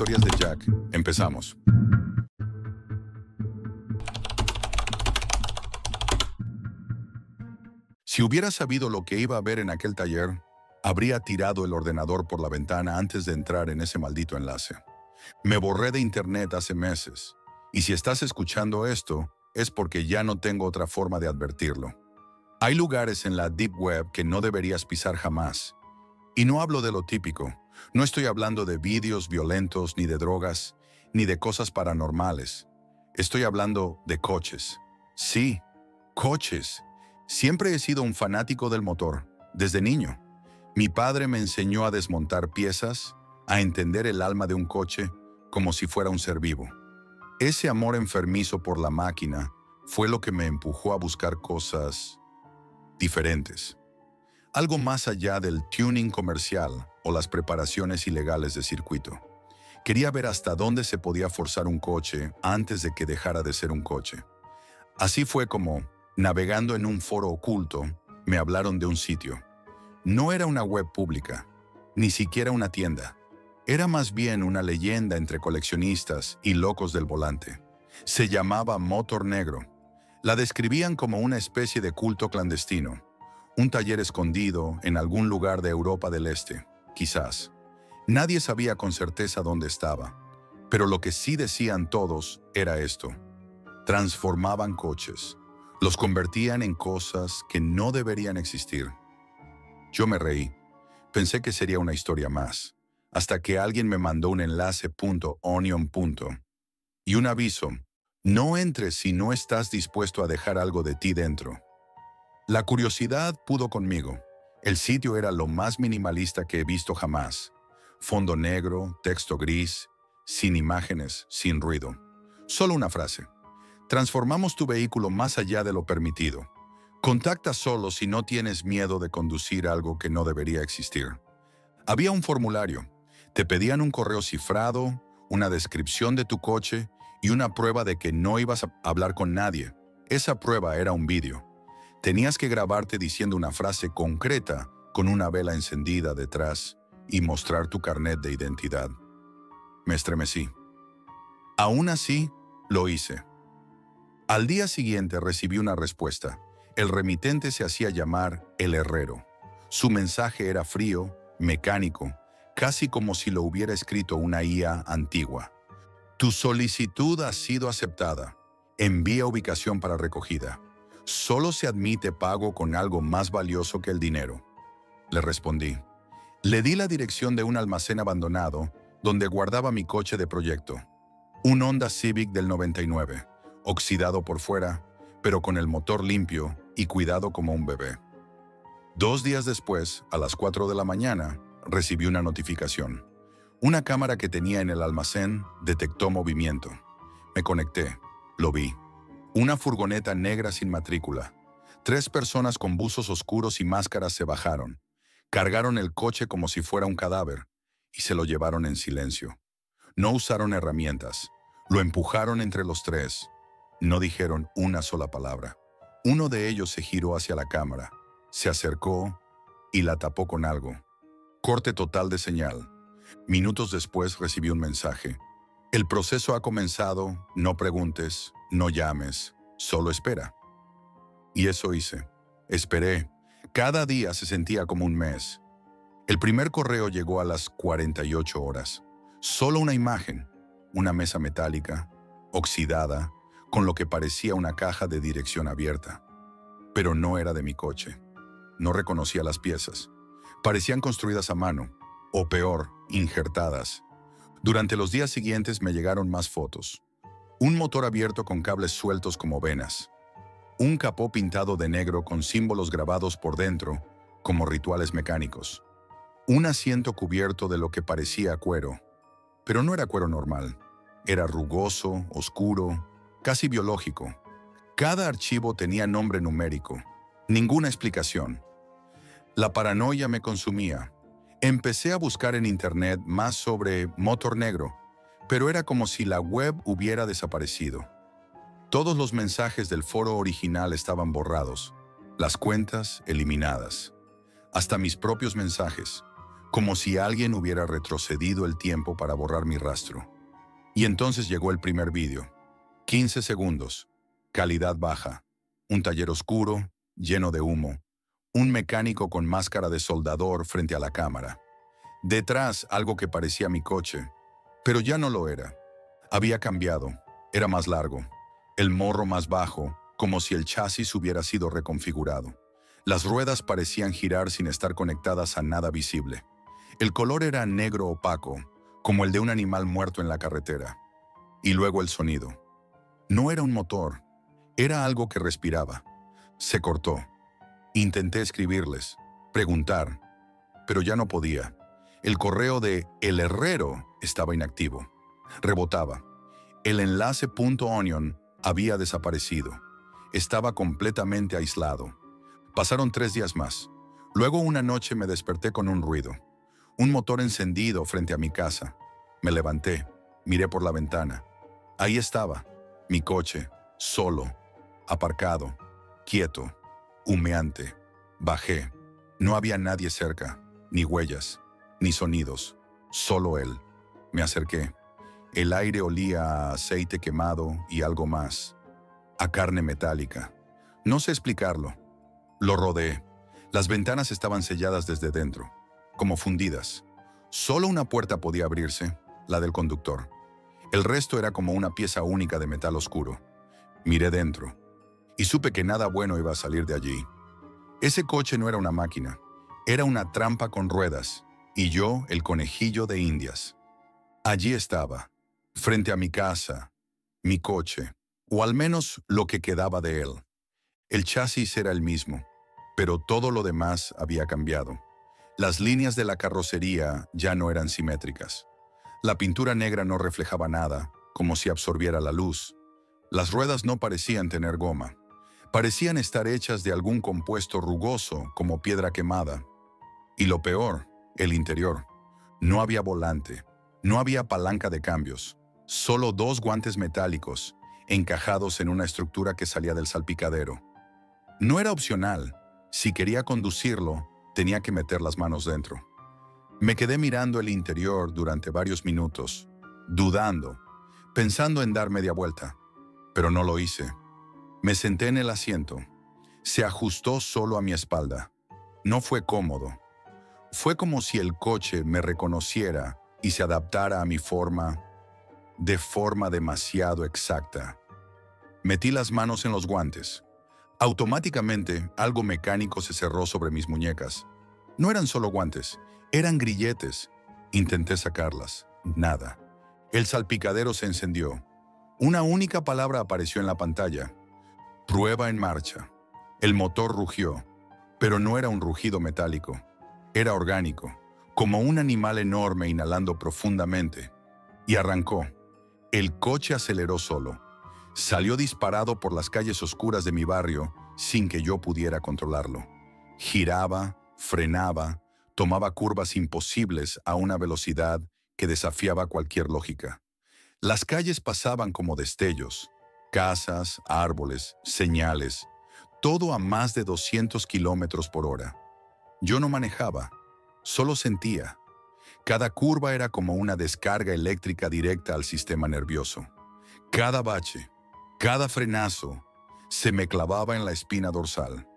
Historias de Jack. Empezamos. Si hubiera sabido lo que iba a ver en aquel taller, habría tirado el ordenador por la ventana antes de entrar en ese maldito enlace. Me borré de internet hace meses, y si estás escuchando esto, es porque ya no tengo otra forma de advertirlo. Hay lugares en la Deep Web que no deberías pisar jamás. Y no hablo de lo típico. No estoy hablando de vídeos violentos, ni de drogas, ni de cosas paranormales. Estoy hablando de coches. Sí, coches. Siempre he sido un fanático del motor, desde niño. Mi padre me enseñó a desmontar piezas, a entender el alma de un coche como si fuera un ser vivo. Ese amor enfermizo por la máquina fue lo que me empujó a buscar cosas diferentes. Algo más allá del tuning comercial o las preparaciones ilegales de circuito. Quería ver hasta dónde se podía forzar un coche antes de que dejara de ser un coche. Así fue como, navegando en un foro oculto, me hablaron de un sitio. No era una web pública, ni siquiera una tienda. Era más bien una leyenda entre coleccionistas y locos del volante. Se llamaba Motor Negro. La describían como una especie de culto clandestino. Un taller escondido en algún lugar de Europa del Este, quizás. Nadie sabía con certeza dónde estaba, pero lo que sí decían todos era esto. Transformaban coches, los convertían en cosas que no deberían existir. Yo me reí, pensé que sería una historia más, hasta que alguien me mandó un enlace .onion. Y un aviso, no entres si no estás dispuesto a dejar algo de ti dentro. La curiosidad pudo conmigo. El sitio era lo más minimalista que he visto jamás. Fondo negro, texto gris, sin imágenes, sin ruido. Solo una frase. Transformamos tu vehículo más allá de lo permitido. Contacta solo si no tienes miedo de conducir algo que no debería existir. Había un formulario. Te pedían un correo cifrado, una descripción de tu coche y una prueba de que no ibas a hablar con nadie. Esa prueba era un vídeo. Tenías que grabarte diciendo una frase concreta con una vela encendida detrás y mostrar tu carnet de identidad. Me estremecí. Aún así, lo hice. Al día siguiente recibí una respuesta. El remitente se hacía llamar El Herrero. Su mensaje era frío, mecánico, casi como si lo hubiera escrito una IA antigua. Tu solicitud ha sido aceptada. Envía ubicación para recogida. Solo se admite pago con algo más valioso que el dinero. Le respondí. Le di la dirección de un almacén abandonado donde guardaba mi coche de proyecto. Un Honda Civic del 99, oxidado por fuera, pero con el motor limpio y cuidado como un bebé. 2 días después, a las 4 de la mañana, recibí una notificación. Una cámara que tenía en el almacén detectó movimiento. Me conecté. Lo vi. Una furgoneta negra sin matrícula. 3 personas con buzos oscuros y máscaras se bajaron. Cargaron el coche como si fuera un cadáver y se lo llevaron en silencio. No usaron herramientas. Lo empujaron entre los 3. No dijeron una sola palabra. Uno de ellos se giró hacia la cámara, se acercó y la tapó con algo. Corte total de señal. Minutos después recibí un mensaje. El proceso ha comenzado, no preguntes, no llames, solo espera. Y eso hice. Esperé. Cada día se sentía como un mes. El primer correo llegó a las 48 horas. Solo una imagen, una mesa metálica, oxidada, con lo que parecía una caja de dirección abierta. Pero no era de mi coche. No reconocía las piezas. Parecían construidas a mano, o peor, injertadas. Durante los días siguientes me llegaron más fotos. Un motor abierto con cables sueltos como venas. Un capó pintado de negro con símbolos grabados por dentro, como rituales mecánicos. Un asiento cubierto de lo que parecía cuero. Pero no era cuero normal. Era rugoso, oscuro, casi biológico. Cada archivo tenía nombre numérico. Ninguna explicación. La paranoia me consumía. Empecé a buscar en internet más sobre Motor Negro, pero era como si la web hubiera desaparecido. Todos los mensajes del foro original estaban borrados, las cuentas eliminadas. Hasta mis propios mensajes. como si alguien hubiera retrocedido el tiempo para borrar mi rastro. Y entonces llegó el primer vídeo. 15 segundos, calidad baja, un taller oscuro, lleno de humo, un mecánico con máscara de soldador frente a la cámara. Detrás, algo que parecía mi coche, pero ya no lo era. Había cambiado, era más largo, el morro más bajo, como si el chasis hubiera sido reconfigurado. Las ruedas parecían girar sin estar conectadas a nada visible. El color era negro opaco, como el de un animal muerto en la carretera. Y luego el sonido. No era un motor, era algo que respiraba. Se cortó. Intenté escribirles, preguntar, pero ya no podía. El correo de El Herrero estaba inactivo. Rebotaba. El enlace .onion había desaparecido. Estaba completamente aislado. Pasaron 3 días más. Luego una noche me desperté con un ruido. Un motor encendido frente a mi casa. Me levanté, miré por la ventana. Ahí estaba, mi coche, solo, aparcado, quieto, humeante. Bajé. No había nadie cerca, ni huellas, ni sonidos, solo él. Me acerqué. El aire olía a aceite quemado y algo más, a carne metálica. No sé explicarlo. Lo rodeé. Las ventanas estaban selladas desde dentro, como fundidas. Solo una puerta podía abrirse, la del conductor. El resto era como una pieza única de metal oscuro. Miré dentro y supe que nada bueno iba a salir de allí. Ese coche no era una máquina, era una trampa con ruedas, y yo el conejillo de Indias. Allí estaba, frente a mi casa, mi coche, o al menos lo que quedaba de él. El chasis era el mismo, pero todo lo demás había cambiado. Las líneas de la carrocería ya no eran simétricas. La pintura negra no reflejaba nada, como si absorbiera la luz. Las ruedas no parecían tener goma. Parecían estar hechas de algún compuesto rugoso, como piedra quemada. Y lo peor, el interior. No había volante, no había palanca de cambios, solo 2 guantes metálicos, encajados en una estructura que salía del salpicadero. No era opcional. Si quería conducirlo, tenía que meter las manos dentro. Me quedé mirando el interior durante varios minutos, dudando, pensando en dar media vuelta, pero no lo hice. Me senté en el asiento. Se ajustó solo a mi espalda. No fue cómodo. Fue como si el coche me reconociera y se adaptara a mi forma, de forma demasiado exacta. Metí las manos en los guantes. Automáticamente, algo mecánico se cerró sobre mis muñecas. No eran solo guantes, eran grilletes. Intenté sacarlas. Nada. El salpicadero se encendió. Una única palabra apareció en la pantalla. Prueba en marcha. El motor rugió, pero no era un rugido metálico. Era orgánico, como un animal enorme inhalando profundamente. Y arrancó. El coche aceleró solo. Salió disparado por las calles oscuras de mi barrio sin que yo pudiera controlarlo. Giraba, frenaba, tomaba curvas imposibles a una velocidad que desafiaba cualquier lógica. Las calles pasaban como destellos. Casas, árboles, señales, todo a más de 200 kilómetros por hora. Yo no manejaba, solo sentía. Cada curva era como una descarga eléctrica directa al sistema nervioso. Cada bache, cada frenazo, se me clavaba en la espina dorsal.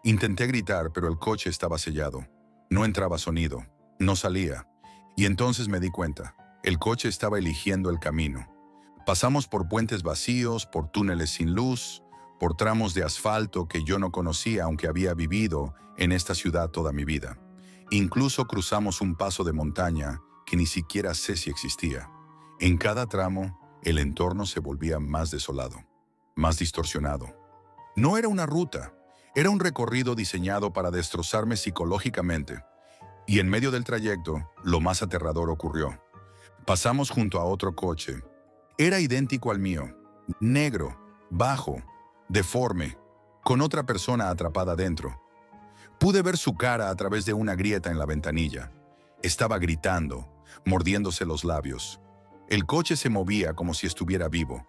Intenté gritar, pero el coche estaba sellado. No entraba sonido, no salía. Y entonces me di cuenta, el coche estaba eligiendo el camino. Pasamos por puentes vacíos, por túneles sin luz, por tramos de asfalto que yo no conocía aunque había vivido en esta ciudad toda mi vida. Incluso cruzamos un paso de montaña que ni siquiera sé si existía. En cada tramo, el entorno se volvía más desolado, más distorsionado. No era una ruta, era un recorrido diseñado para destrozarme psicológicamente. Y en medio del trayecto, lo más aterrador ocurrió. Pasamos junto a otro coche. Era idéntico al mío, negro, bajo, deforme, con otra persona atrapada dentro. Pude ver su cara a través de una grieta en la ventanilla. Estaba gritando, mordiéndose los labios. El coche se movía como si estuviera vivo.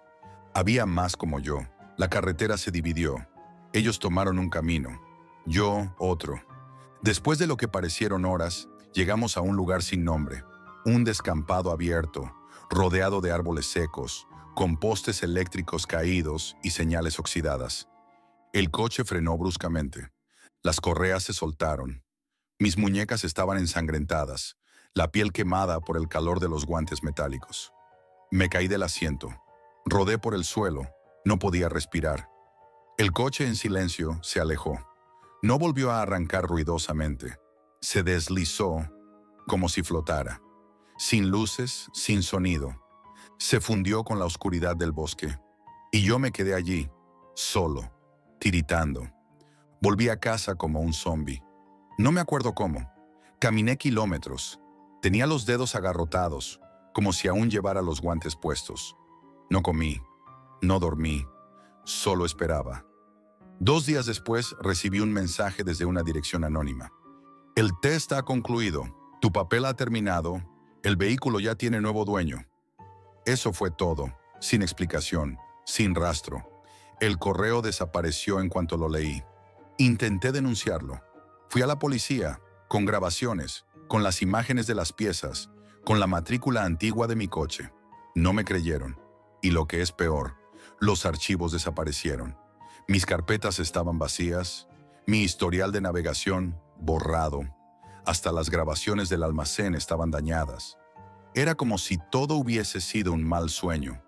Había más como yo. La carretera se dividió. Ellos tomaron un camino, yo otro. Después de lo que parecieron horas, Llegamos a un lugar sin nombre, un descampado abierto, rodeado de árboles secos, con postes eléctricos caídos y señales oxidadas. El coche frenó bruscamente. Las correas se soltaron. Mis muñecas estaban ensangrentadas, la piel quemada por el calor de los guantes metálicos. Me caí del asiento. Rodé por el suelo. No podía respirar. El coche en silencio se alejó. No volvió a arrancar ruidosamente. Se deslizó como si flotara. Sin luces, sin sonido. Se fundió con la oscuridad del bosque. Y yo me quedé allí, solo, tiritando. Volví a casa como un zombi. No me acuerdo cómo. Caminé kilómetros. Tenía los dedos agarrotados, como si aún llevara los guantes puestos. No comí, no dormí, solo esperaba. 2 días después recibí un mensaje desde una dirección anónima. El test ha concluido, tu papel ha terminado, el vehículo ya tiene nuevo dueño. Eso fue todo, sin explicación, sin rastro. El correo desapareció en cuanto lo leí. Intenté denunciarlo. Fui a la policía, con grabaciones, con las imágenes de las piezas, con la matrícula antigua de mi coche. No me creyeron. Y lo que es peor, los archivos desaparecieron. Mis carpetas estaban vacías, mi historial de navegación borrado. Hasta las grabaciones del almacén estaban dañadas. Era como si todo hubiese sido un mal sueño.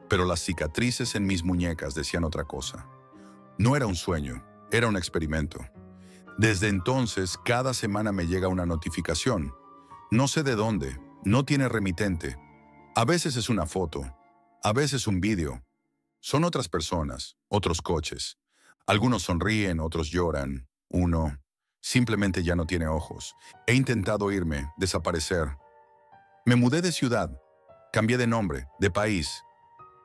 Pero las cicatrices en mis muñecas decían otra cosa. No era un sueño, era un experimento. Desde entonces, cada semana me llega una notificación. No sé de dónde, no tiene remitente. A veces es una foto, a veces un vídeo. Son otras personas, otros coches. Algunos sonríen, otros lloran. Uno simplemente ya no tiene ojos. He intentado irme, desaparecer. Me mudé de ciudad, cambié de nombre, de país.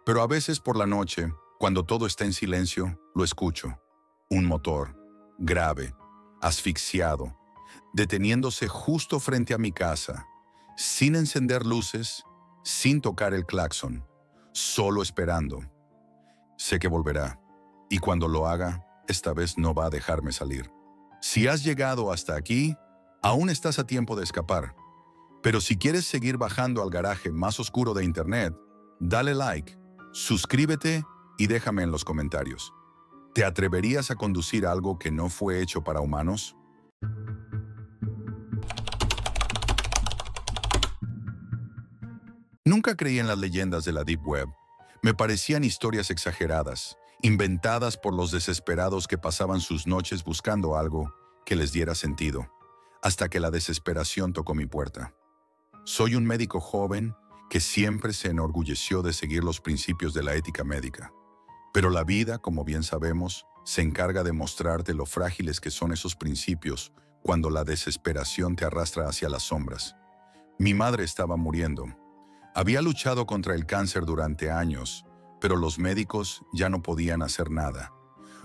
Pero a veces por la noche, cuando todo está en silencio, lo escucho. Un motor, grave, asfixiado, deteniéndose justo frente a mi casa, sin encender luces, sin tocar el claxon, solo esperando. Sé que volverá, y cuando lo haga, esta vez no va a dejarme salir. Si has llegado hasta aquí, aún estás a tiempo de escapar. Pero si quieres seguir bajando al garaje más oscuro de Internet, dale like, suscríbete y déjame en los comentarios. ¿Te atreverías a conducir algo que no fue hecho para humanos? Nunca creí en las leyendas de la Deep Web. Me parecían historias exageradas, inventadas por los desesperados que pasaban sus noches buscando algo que les diera sentido, hasta que la desesperación tocó mi puerta. Soy un médico joven que siempre se enorgulleció de seguir los principios de la ética médica. Pero la vida, como bien sabemos, se encarga de mostrarte lo frágiles que son esos principios cuando la desesperación te arrastra hacia las sombras. Mi madre estaba muriendo. Había luchado contra el cáncer durante años, pero los médicos ya no podían hacer nada.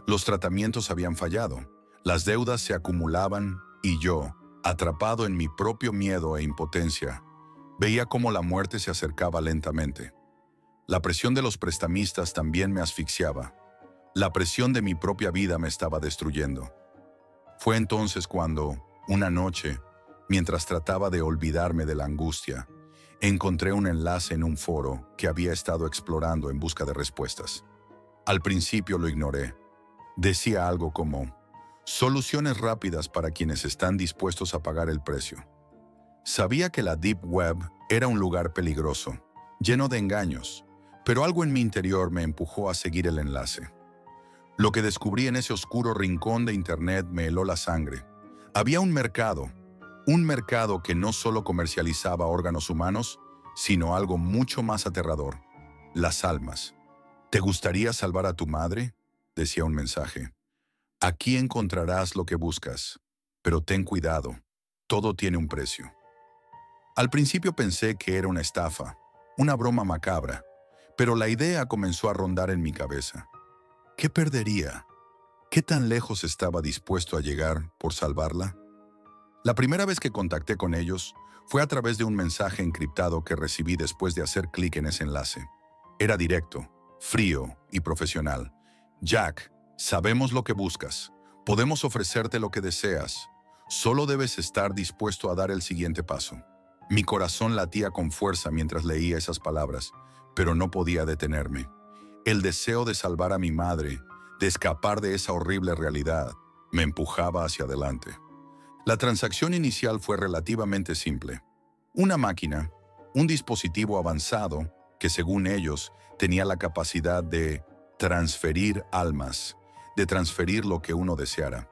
Los tratamientos habían fallado, las deudas se acumulaban y yo, atrapado en mi propio miedo e impotencia, veía cómo la muerte se acercaba lentamente. La presión de los prestamistas también me asfixiaba. La presión de mi propia vida me estaba destruyendo. Fue entonces cuando, una noche, mientras trataba de olvidarme de la angustia, encontré un enlace en un foro que había estado explorando en busca de respuestas. Al principio lo ignoré. Decía algo como, soluciones rápidas para quienes están dispuestos a pagar el precio. Sabía que la Deep Web era un lugar peligroso, lleno de engaños, pero algo en mi interior me empujó a seguir el enlace. Lo que descubrí en ese oscuro rincón de Internet me heló la sangre. Había un mercado que no solo comercializaba órganos humanos, sino algo mucho más aterrador, las almas. ¿Te gustaría salvar a tu madre?, decía un mensaje. Aquí encontrarás lo que buscas, pero ten cuidado, todo tiene un precio. Al principio pensé que era una estafa, una broma macabra, pero la idea comenzó a rondar en mi cabeza. ¿Qué perdería? ¿Qué tan lejos estaba dispuesto a llegar por salvarla? La primera vez que contacté con ellos fue a través de un mensaje encriptado que recibí después de hacer clic en ese enlace. Era directo, frío y profesional. Jack, sabemos lo que buscas. Podemos ofrecerte lo que deseas. Solo debes estar dispuesto a dar el siguiente paso. Mi corazón latía con fuerza mientras leía esas palabras, pero no podía detenerme. El deseo de salvar a mi madre, de escapar de esa horrible realidad, me empujaba hacia adelante. La transacción inicial fue relativamente simple. Una máquina, un dispositivo avanzado que, según ellos, tenía la capacidad de transferir almas, de transferir lo que uno deseara.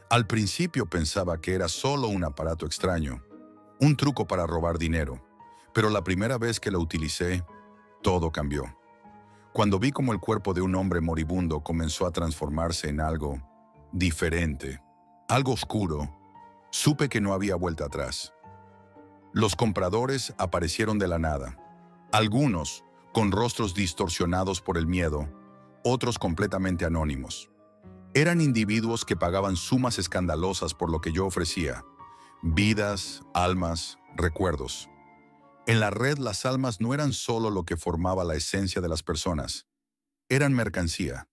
Al principio pensaba que era solo un aparato extraño, un truco para robar dinero, pero la primera vez que lo utilicé, todo cambió. Cuando vi cómo el cuerpo de un hombre moribundo comenzó a transformarse en algo diferente, algo oscuro, supe que no había vuelta atrás. Los compradores aparecieron de la nada. Algunos con rostros distorsionados por el miedo, otros completamente anónimos. Eran individuos que pagaban sumas escandalosas por lo que yo ofrecía: vidas, almas, recuerdos. En la red, las almas no eran solo lo que formaba la esencia de las personas, eran mercancía.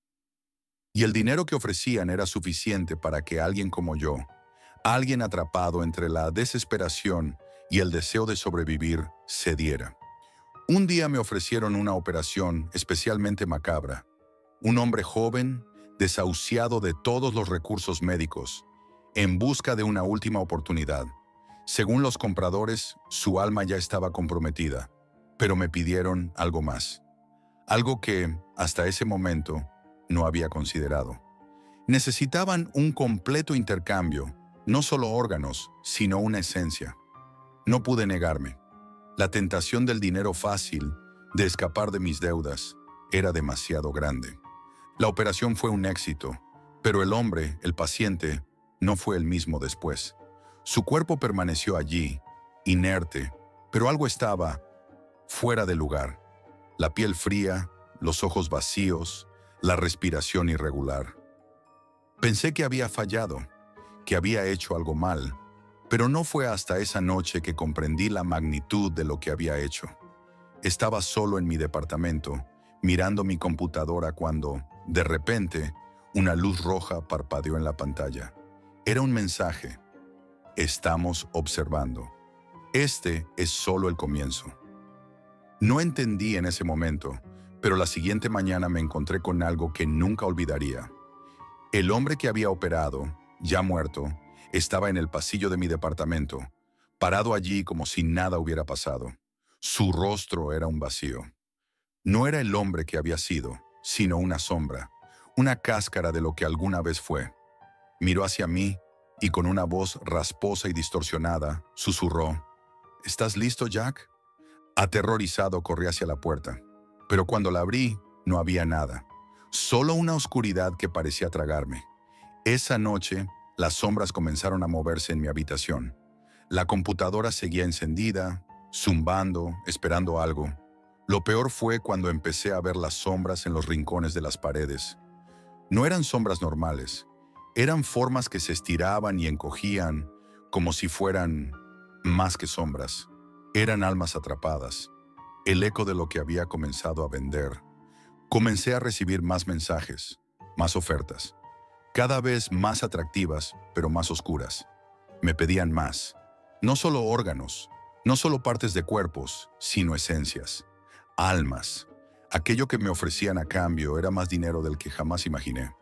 Y el dinero que ofrecían era suficiente para que alguien como yo, alguien atrapado entre la desesperación y el deseo de sobrevivir, cediera. Un día me ofrecieron una operación especialmente macabra. Un hombre joven, desahuciado de todos los recursos médicos, en busca de una última oportunidad. Según los compradores, su alma ya estaba comprometida, pero me pidieron algo más. Algo que, hasta ese momento, no había considerado. Necesitaban un completo intercambio, no solo órganos, sino una esencia. No pude negarme. La tentación del dinero fácil, de escapar de mis deudas, era demasiado grande. La operación fue un éxito, pero el hombre, el paciente, no fue el mismo después. Su cuerpo permaneció allí, inerte, pero algo estaba fuera de lugar. La piel fría, los ojos vacíos, la respiración irregular. Pensé que había fallado, que había hecho algo mal, pero no fue hasta esa noche que comprendí la magnitud de lo que había hecho. Estaba solo en mi departamento, mirando mi computadora cuando, de repente, una luz roja parpadeó en la pantalla. Era un mensaje: estamos observando. Este es solo el comienzo. No entendí en ese momento, pero la siguiente mañana me encontré con algo que nunca olvidaría. El hombre que había operado, ya muerto, estaba en el pasillo de mi departamento, parado allí como si nada hubiera pasado. Su rostro era un vacío. No era el hombre que había sido, sino una sombra, una cáscara de lo que alguna vez fue. Miró hacia mí y con una voz rasposa y distorsionada, susurró: ¿Estás listo, Jack? Aterrorizado corrí hacia la puerta, pero cuando la abrí, no había nada, solo una oscuridad que parecía tragarme. Esa noche, las sombras comenzaron a moverse en mi habitación. La computadora seguía encendida, zumbando, esperando algo. Lo peor fue cuando empecé a ver las sombras en los rincones de las paredes. No eran sombras normales, eran formas que se estiraban y encogían, como si fueran más que sombras. Eran almas atrapadas, el eco de lo que había comenzado a vender. Comencé a recibir más mensajes, más ofertas, cada vez más atractivas, pero más oscuras. Me pedían más, no solo órganos, no solo partes de cuerpos, sino esencias, almas. Aquello que me ofrecían a cambio era más dinero del que jamás imaginé.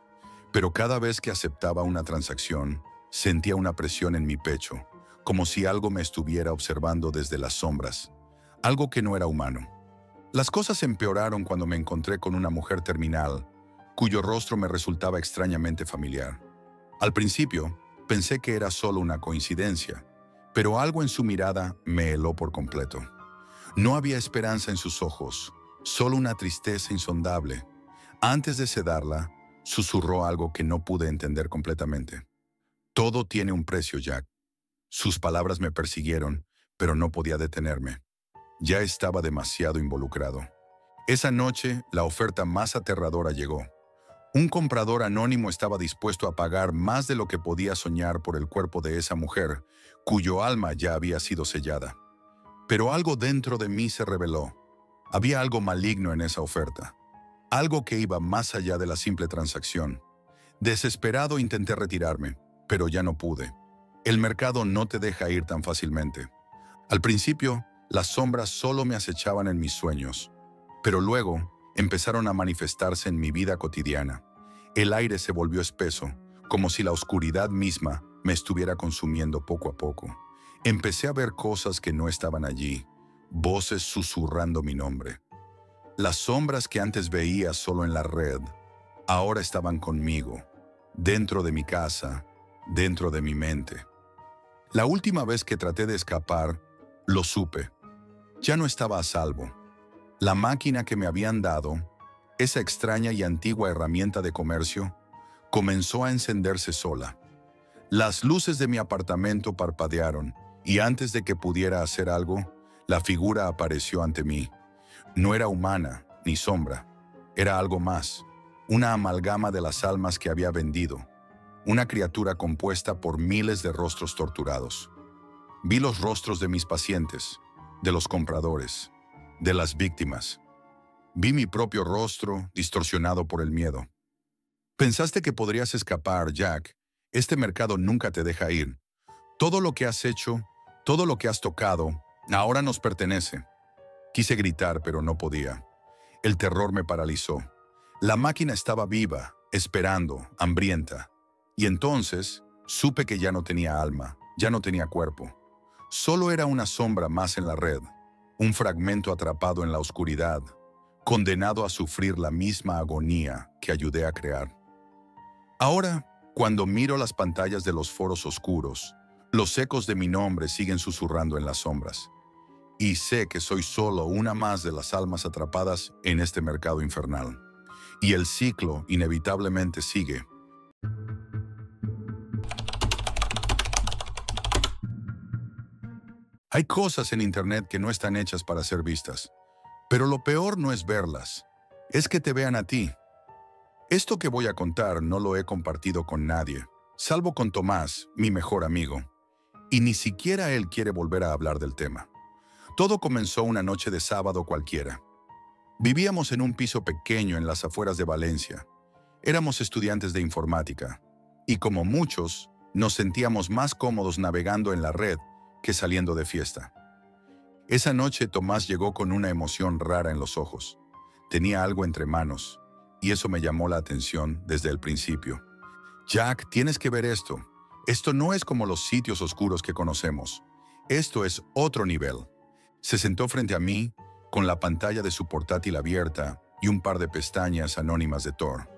Pero cada vez que aceptaba una transacción, sentía una presión en mi pecho, como si algo me estuviera observando desde las sombras, algo que no era humano. Las cosas empeoraron cuando me encontré con una mujer terminal, cuyo rostro me resultaba extrañamente familiar. Al principio, pensé que era solo una coincidencia, pero algo en su mirada me heló por completo. No había esperanza en sus ojos, solo una tristeza insondable. Antes de sedarla, susurró algo que no pude entender completamente. Todo tiene un precio, Jack. Sus palabras me persiguieron, pero no podía detenerme. Ya estaba demasiado involucrado. Esa noche, la oferta más aterradora llegó. Un comprador anónimo estaba dispuesto a pagar más de lo que podía soñar por el cuerpo de esa mujer, cuyo alma ya había sido sellada. Pero algo dentro de mí se reveló. Había algo maligno en esa oferta. Algo que iba más allá de la simple transacción. Desesperado intenté retirarme, pero ya no pude. El mercado no te deja ir tan fácilmente. Al principio, las sombras solo me acechaban en mis sueños, pero luego empezaron a manifestarse en mi vida cotidiana. El aire se volvió espeso, como si la oscuridad misma me estuviera consumiendo poco a poco. Empecé a ver cosas que no estaban allí, voces susurrando mi nombre. Las sombras que antes veía solo en la red, ahora estaban conmigo, dentro de mi casa, dentro de mi mente. La última vez que traté de escapar, lo supe. Ya no estaba a salvo. La máquina que me habían dado, esa extraña y antigua herramienta de comercio, comenzó a encenderse sola. Las luces de mi apartamento parpadearon y antes de que pudiera hacer algo, la figura apareció ante mí. No era humana ni sombra, era algo más, una amalgama de las almas que había vendido, una criatura compuesta por miles de rostros torturados. Vi los rostros de mis pacientes, de los compradores, de las víctimas. Vi mi propio rostro distorsionado por el miedo. Pensaste que podrías escapar, Jack. Este mercado nunca te deja ir. Todo lo que has hecho, todo lo que has tocado, ahora nos pertenece. Quise gritar, pero no podía. El terror me paralizó. La máquina estaba viva, esperando, hambrienta. Y entonces supe que ya no tenía alma, ya no tenía cuerpo. Solo era una sombra más en la red, un fragmento atrapado en la oscuridad, condenado a sufrir la misma agonía que ayudé a crear. Ahora, cuando miro las pantallas de los foros oscuros, los ecos de mi nombre siguen susurrando en las sombras. Y sé que soy solo una más de las almas atrapadas en este mercado infernal. Y el ciclo inevitablemente sigue. Hay cosas en Internet que no están hechas para ser vistas. Pero lo peor no es verlas, es que te vean a ti. Esto que voy a contar no lo he compartido con nadie, salvo con Tomás, mi mejor amigo. Y ni siquiera él quiere volver a hablar del tema. Todo comenzó una noche de sábado cualquiera. Vivíamos en un piso pequeño en las afueras de Valencia. Éramos estudiantes de informática. Y como muchos, nos sentíamos más cómodos navegando en la red que saliendo de fiesta. Esa noche Tomás llegó con una emoción rara en los ojos. Tenía algo entre manos, y eso me llamó la atención desde el principio. Jack, tienes que ver esto. Esto no es como los sitios oscuros que conocemos. Esto es otro nivel. Se sentó frente a mí, con la pantalla de su portátil abierta y un par de pestañas anónimas de Tor.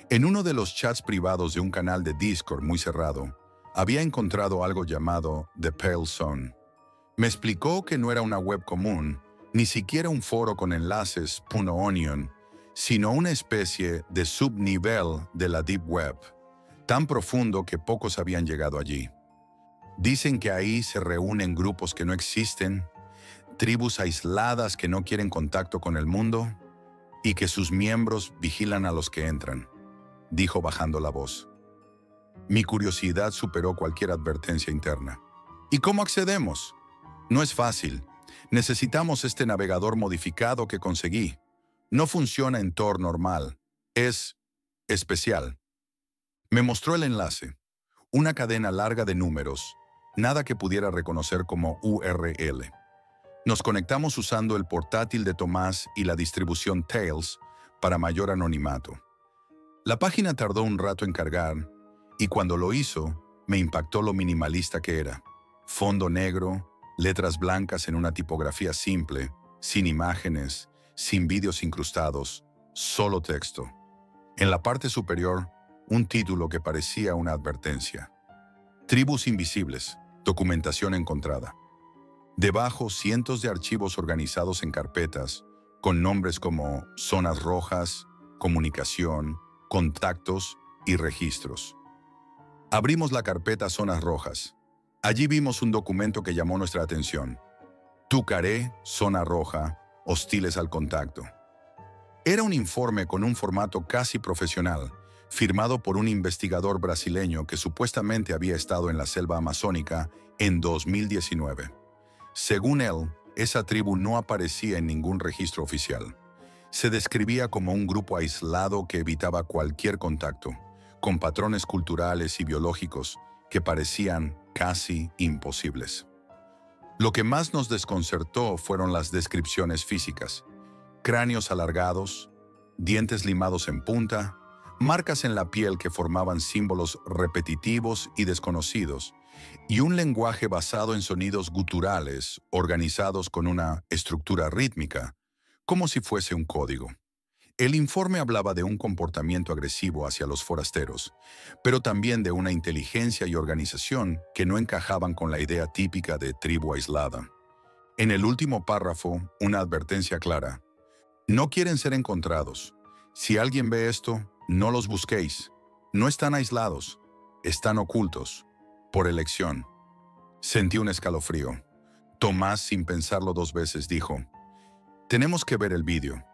En uno de los chats privados de un canal de Discord muy cerrado, había encontrado algo llamado The Pale Zone. Me explicó que no era una web común, ni siquiera un foro con enlaces .onion, sino una especie de subnivel de la Deep Web, tan profundo que pocos habían llegado allí. Dicen que ahí se reúnen grupos que no existen, tribus aisladas que no quieren contacto con el mundo y que sus miembros vigilan a los que entran, dijo bajando la voz. Mi curiosidad superó cualquier advertencia interna. ¿Y cómo accedemos? No es fácil. Necesitamos este navegador modificado que conseguí. No funciona en Tor normal. Es especial. Me mostró el enlace. Una cadena larga de números. Nada que pudiera reconocer como URL. Nos conectamos usando el portátil de Tomás y la distribución Tails para mayor anonimato. La página tardó un rato en cargar y cuando lo hizo, me impactó lo minimalista que era. Fondo negro, letras blancas en una tipografía simple, sin imágenes, sin vídeos incrustados, solo texto. En la parte superior, un título que parecía una advertencia. Tribus invisibles, documentación encontrada. Debajo, cientos de archivos organizados en carpetas, con nombres como zonas rojas, comunicación, contactos y registros. Abrimos la carpeta Zonas Rojas. Allí vimos un documento que llamó nuestra atención. Tucaré, zona roja, hostiles al contacto. Era un informe con un formato casi profesional, firmado por un investigador brasileño que supuestamente había estado en la selva amazónica en 2019. Según él, esa tribu no aparecía en ningún registro oficial. Se describía como un grupo aislado que evitaba cualquier contacto, con patrones culturales y biológicos que parecían casi imposibles. Lo que más nos desconcertó fueron las descripciones físicas: cráneos alargados, dientes limados en punta, marcas en la piel que formaban símbolos repetitivos y desconocidos, y un lenguaje basado en sonidos guturales organizados con una estructura rítmica, como si fuese un código. El informe hablaba de un comportamiento agresivo hacia los forasteros, pero también de una inteligencia y organización que no encajaban con la idea típica de tribu aislada. En el último párrafo, una advertencia clara: no quieren ser encontrados. Si alguien ve esto, no los busquéis. No están aislados, están ocultos, por elección. Sentí un escalofrío. Tomás, sin pensarlo 2 veces, dijo: tenemos que ver el vídeo.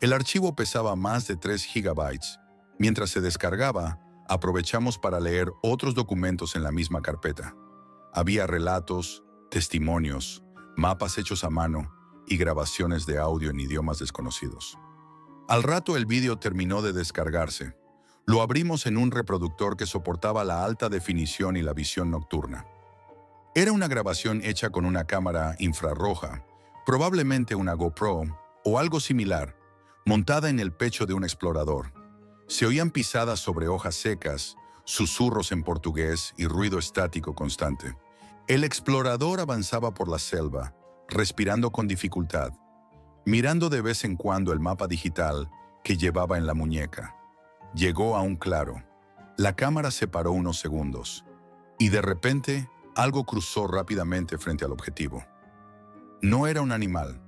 El archivo pesaba más de 3 gigabytes. Mientras se descargaba, aprovechamos para leer otros documentos en la misma carpeta. Había relatos, testimonios, mapas hechos a mano y grabaciones de audio en idiomas desconocidos. Al rato el vídeo terminó de descargarse. Lo abrimos en un reproductor que soportaba la alta definición y la visión nocturna. Era una grabación hecha con una cámara infrarroja, probablemente una GoPro o algo similar, montada en el pecho de un explorador. Se oían pisadas sobre hojas secas, susurros en portugués y ruido estático constante. El explorador avanzaba por la selva, respirando con dificultad, mirando de vez en cuando el mapa digital que llevaba en la muñeca. Llegó a un claro. La cámara se paró unos segundos, y de repente algo cruzó rápidamente frente al objetivo. No era un animal,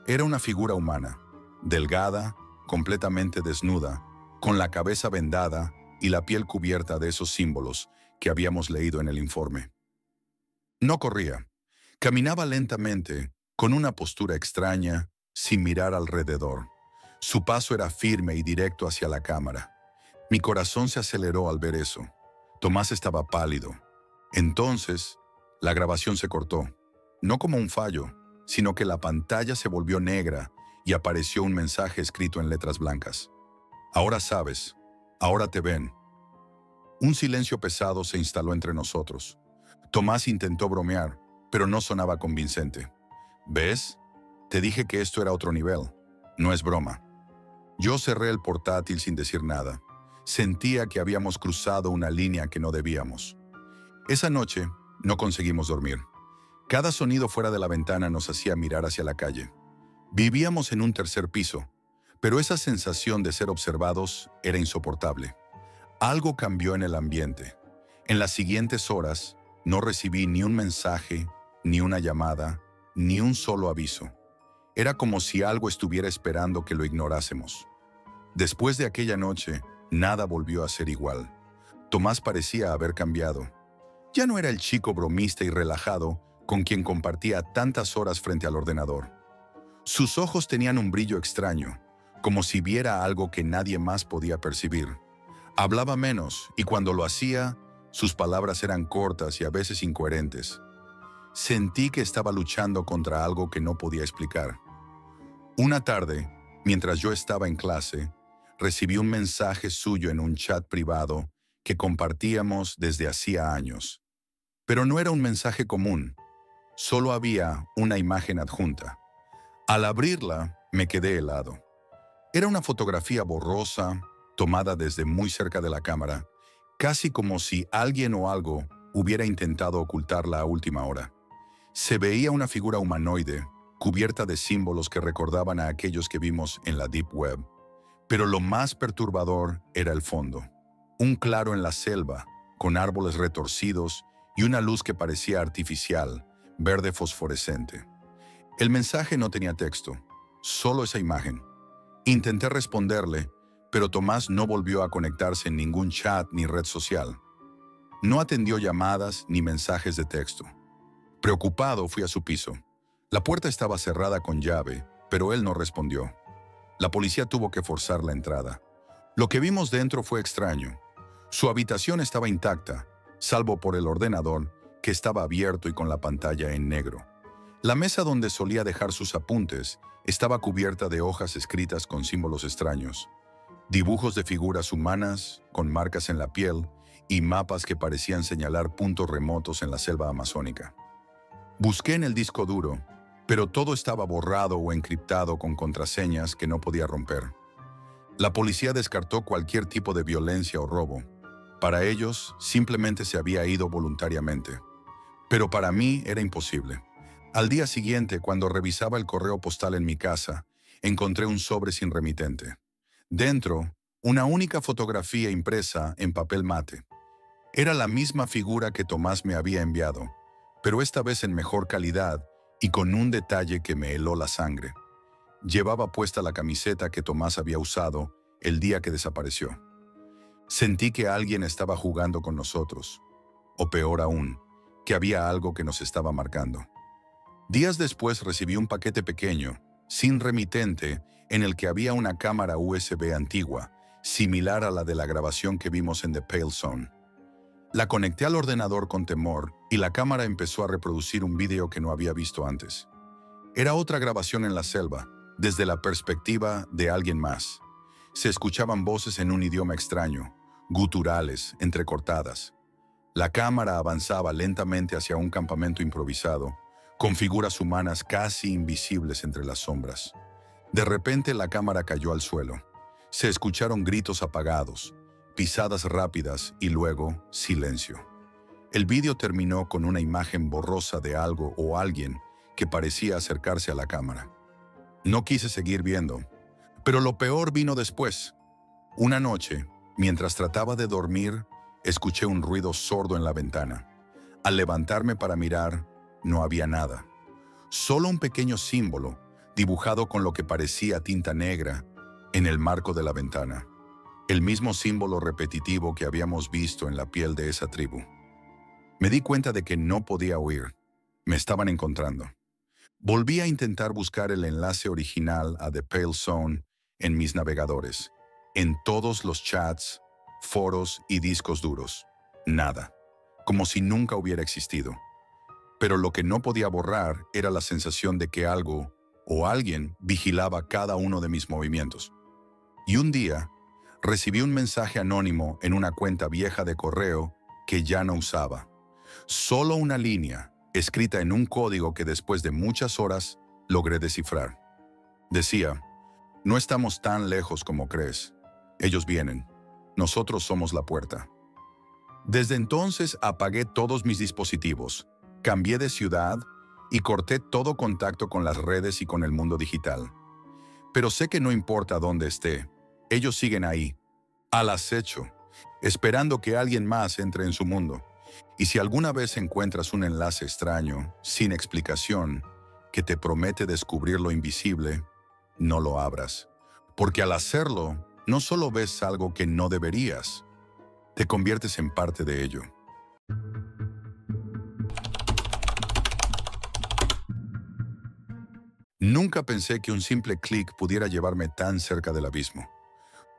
era una figura humana, delgada, completamente desnuda, con la cabeza vendada y la piel cubierta de esos símbolos que habíamos leído en el informe. No corría, caminaba lentamente, con una postura extraña, sin mirar alrededor. Su paso era firme y directo hacia la cámara. Mi corazón se aceleró al ver eso. Tomás estaba pálido. Entonces, la grabación se cortó, no como un fallo, sino que la pantalla se volvió negra y apareció un mensaje escrito en letras blancas. Ahora sabes, ahora te ven. Un silencio pesado se instaló entre nosotros. Tomás intentó bromear, pero no sonaba convincente. ¿Ves? Te dije que esto era otro nivel. No es broma. Yo cerré el portátil sin decir nada. Sentía que habíamos cruzado una línea que no debíamos. Esa noche no conseguimos dormir. Cada sonido fuera de la ventana nos hacía mirar hacia la calle. Vivíamos en un 3er piso, pero esa sensación de ser observados era insoportable. Algo cambió en el ambiente. En las siguientes horas, no recibí ni un mensaje, ni una llamada, ni un solo aviso. Era como si algo estuviera esperando que lo ignorásemos. Después de aquella noche, nada volvió a ser igual. Tomás parecía haber cambiado. Ya no era el chico bromista y relajado con quien compartía tantas horas frente al ordenador. Sus ojos tenían un brillo extraño, como si viera algo que nadie más podía percibir. Hablaba menos y cuando lo hacía, sus palabras eran cortas y a veces incoherentes. Sentí que estaba luchando contra algo que no podía explicar. Una tarde, mientras yo estaba en clase, recibí un mensaje suyo en un chat privado que compartíamos desde hacía años. Pero no era un mensaje común, solo había una imagen adjunta. Al abrirla, me quedé helado. Era una fotografía borrosa, tomada desde muy cerca de la cámara, casi como si alguien o algo hubiera intentado ocultarla a última hora. Se veía una figura humanoide, cubierta de símbolos que recordaban a aquellos que vimos en la Deep Web. Pero lo más perturbador era el fondo. Un claro en la selva, con árboles retorcidos y una luz que parecía artificial, verde fosforescente. El mensaje no tenía texto, solo esa imagen. Intenté responderle, pero Tomás no volvió a conectarse en ningún chat ni red social. No atendió llamadas ni mensajes de texto. Preocupado, fui a su piso. La puerta estaba cerrada con llave, pero él no respondió. La policía tuvo que forzar la entrada. Lo que vimos dentro fue extraño. Su habitación estaba intacta, salvo por el ordenador, que estaba abierto y con la pantalla en negro. La mesa donde solía dejar sus apuntes estaba cubierta de hojas escritas con símbolos extraños, dibujos de figuras humanas con marcas en la piel y mapas que parecían señalar puntos remotos en la selva amazónica. Busqué en el disco duro, pero todo estaba borrado o encriptado con contraseñas que no podía romper. La policía descartó cualquier tipo de violencia o robo. Para ellos, simplemente se había ido voluntariamente. Pero para mí era imposible. Al día siguiente, cuando revisaba el correo postal en mi casa, encontré un sobre sin remitente. Dentro, una única fotografía impresa en papel mate. Era la misma figura que Tomás me había enviado, pero esta vez en mejor calidad y con un detalle que me heló la sangre. Llevaba puesta la camiseta que Tomás había usado el día que desapareció. Sentí que alguien estaba jugando con nosotros, o peor aún, que había algo que nos estaba marcando. Días después recibí un paquete pequeño, sin remitente, en el que había una cámara USB antigua, similar a la de la grabación que vimos en The Pale Zone. La conecté al ordenador con temor y la cámara empezó a reproducir un vídeo que no había visto antes. Era otra grabación en la selva, desde la perspectiva de alguien más. Se escuchaban voces en un idioma extraño, guturales, entrecortadas. La cámara avanzaba lentamente hacia un campamento improvisado, con figuras humanas casi invisibles entre las sombras. De repente la cámara cayó al suelo. Se escucharon gritos apagados, pisadas rápidas y luego silencio. El vídeo terminó con una imagen borrosa de algo o alguien que parecía acercarse a la cámara. No quise seguir viendo, pero lo peor vino después. Una noche, mientras trataba de dormir, escuché un ruido sordo en la ventana. Al levantarme para mirar, no había nada. Solo un pequeño símbolo, dibujado con lo que parecía tinta negra, en el marco de la ventana. El mismo símbolo repetitivo que habíamos visto en la piel de esa tribu. Me di cuenta de que no podía huir. Me estaban encontrando. Volví a intentar buscar el enlace original a The Pale Zone en mis navegadores, en todos los chats, foros y discos duros. Nada. Como si nunca hubiera existido. Pero lo que no podía borrar era la sensación de que algo o alguien vigilaba cada uno de mis movimientos. Y un día, recibí un mensaje anónimo en una cuenta vieja de correo que ya no usaba. Solo una línea, escrita en un código que después de muchas horas logré descifrar. Decía, no estamos tan lejos como crees. Ellos vienen. Nosotros somos la puerta. Desde entonces apagué todos mis dispositivos, cambié de ciudad y corté todo contacto con las redes y con el mundo digital. Pero sé que no importa dónde esté, ellos siguen ahí, al acecho, esperando que alguien más entre en su mundo. Y si alguna vez encuentras un enlace extraño, sin explicación, que te promete descubrir lo invisible, no lo abras. Porque al hacerlo, no solo ves algo que no deberías, te conviertes en parte de ello. Nunca pensé que un simple clic pudiera llevarme tan cerca del abismo.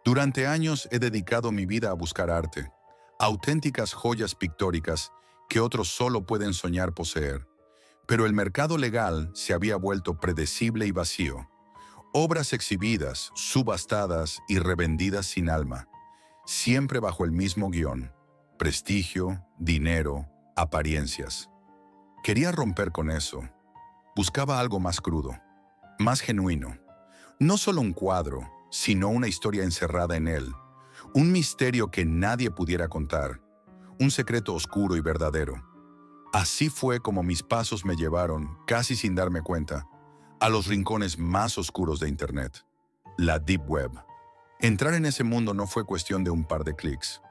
Durante años he dedicado mi vida a buscar arte, auténticas joyas pictóricas que otros solo pueden soñar poseer. Pero el mercado legal se había vuelto predecible y vacío. Obras exhibidas, subastadas y revendidas sin alma, siempre bajo el mismo guión: prestigio, dinero, apariencias. Quería romper con eso. Buscaba algo más crudo, más genuino. No solo un cuadro, sino una historia encerrada en él. Un misterio que nadie pudiera contar. Un secreto oscuro y verdadero. Así fue como mis pasos me llevaron, casi sin darme cuenta, a los rincones más oscuros de Internet. La Deep Web. Entrar en ese mundo no fue cuestión de un par de clics.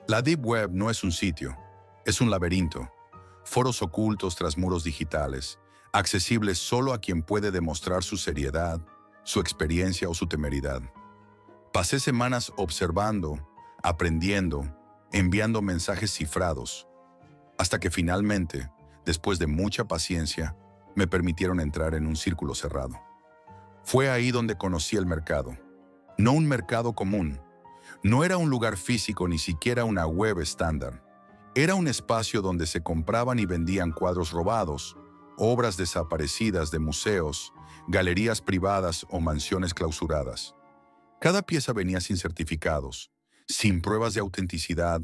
La Deep Web no es un sitio, es un laberinto. Foros ocultos tras muros digitales, accesibles solo a quien puede demostrar su seriedad, su experiencia o su temeridad. Pasé semanas observando, aprendiendo, enviando mensajes cifrados, hasta que finalmente, después de mucha paciencia, me permitieron entrar en un círculo cerrado. Fue ahí donde conocí el mercado. No un mercado común. No era un lugar físico, ni siquiera una web estándar. Era un espacio donde se compraban y vendían cuadros robados, obras desaparecidas de museos, galerías privadas o mansiones clausuradas. Cada pieza venía sin certificados, sin pruebas de autenticidad,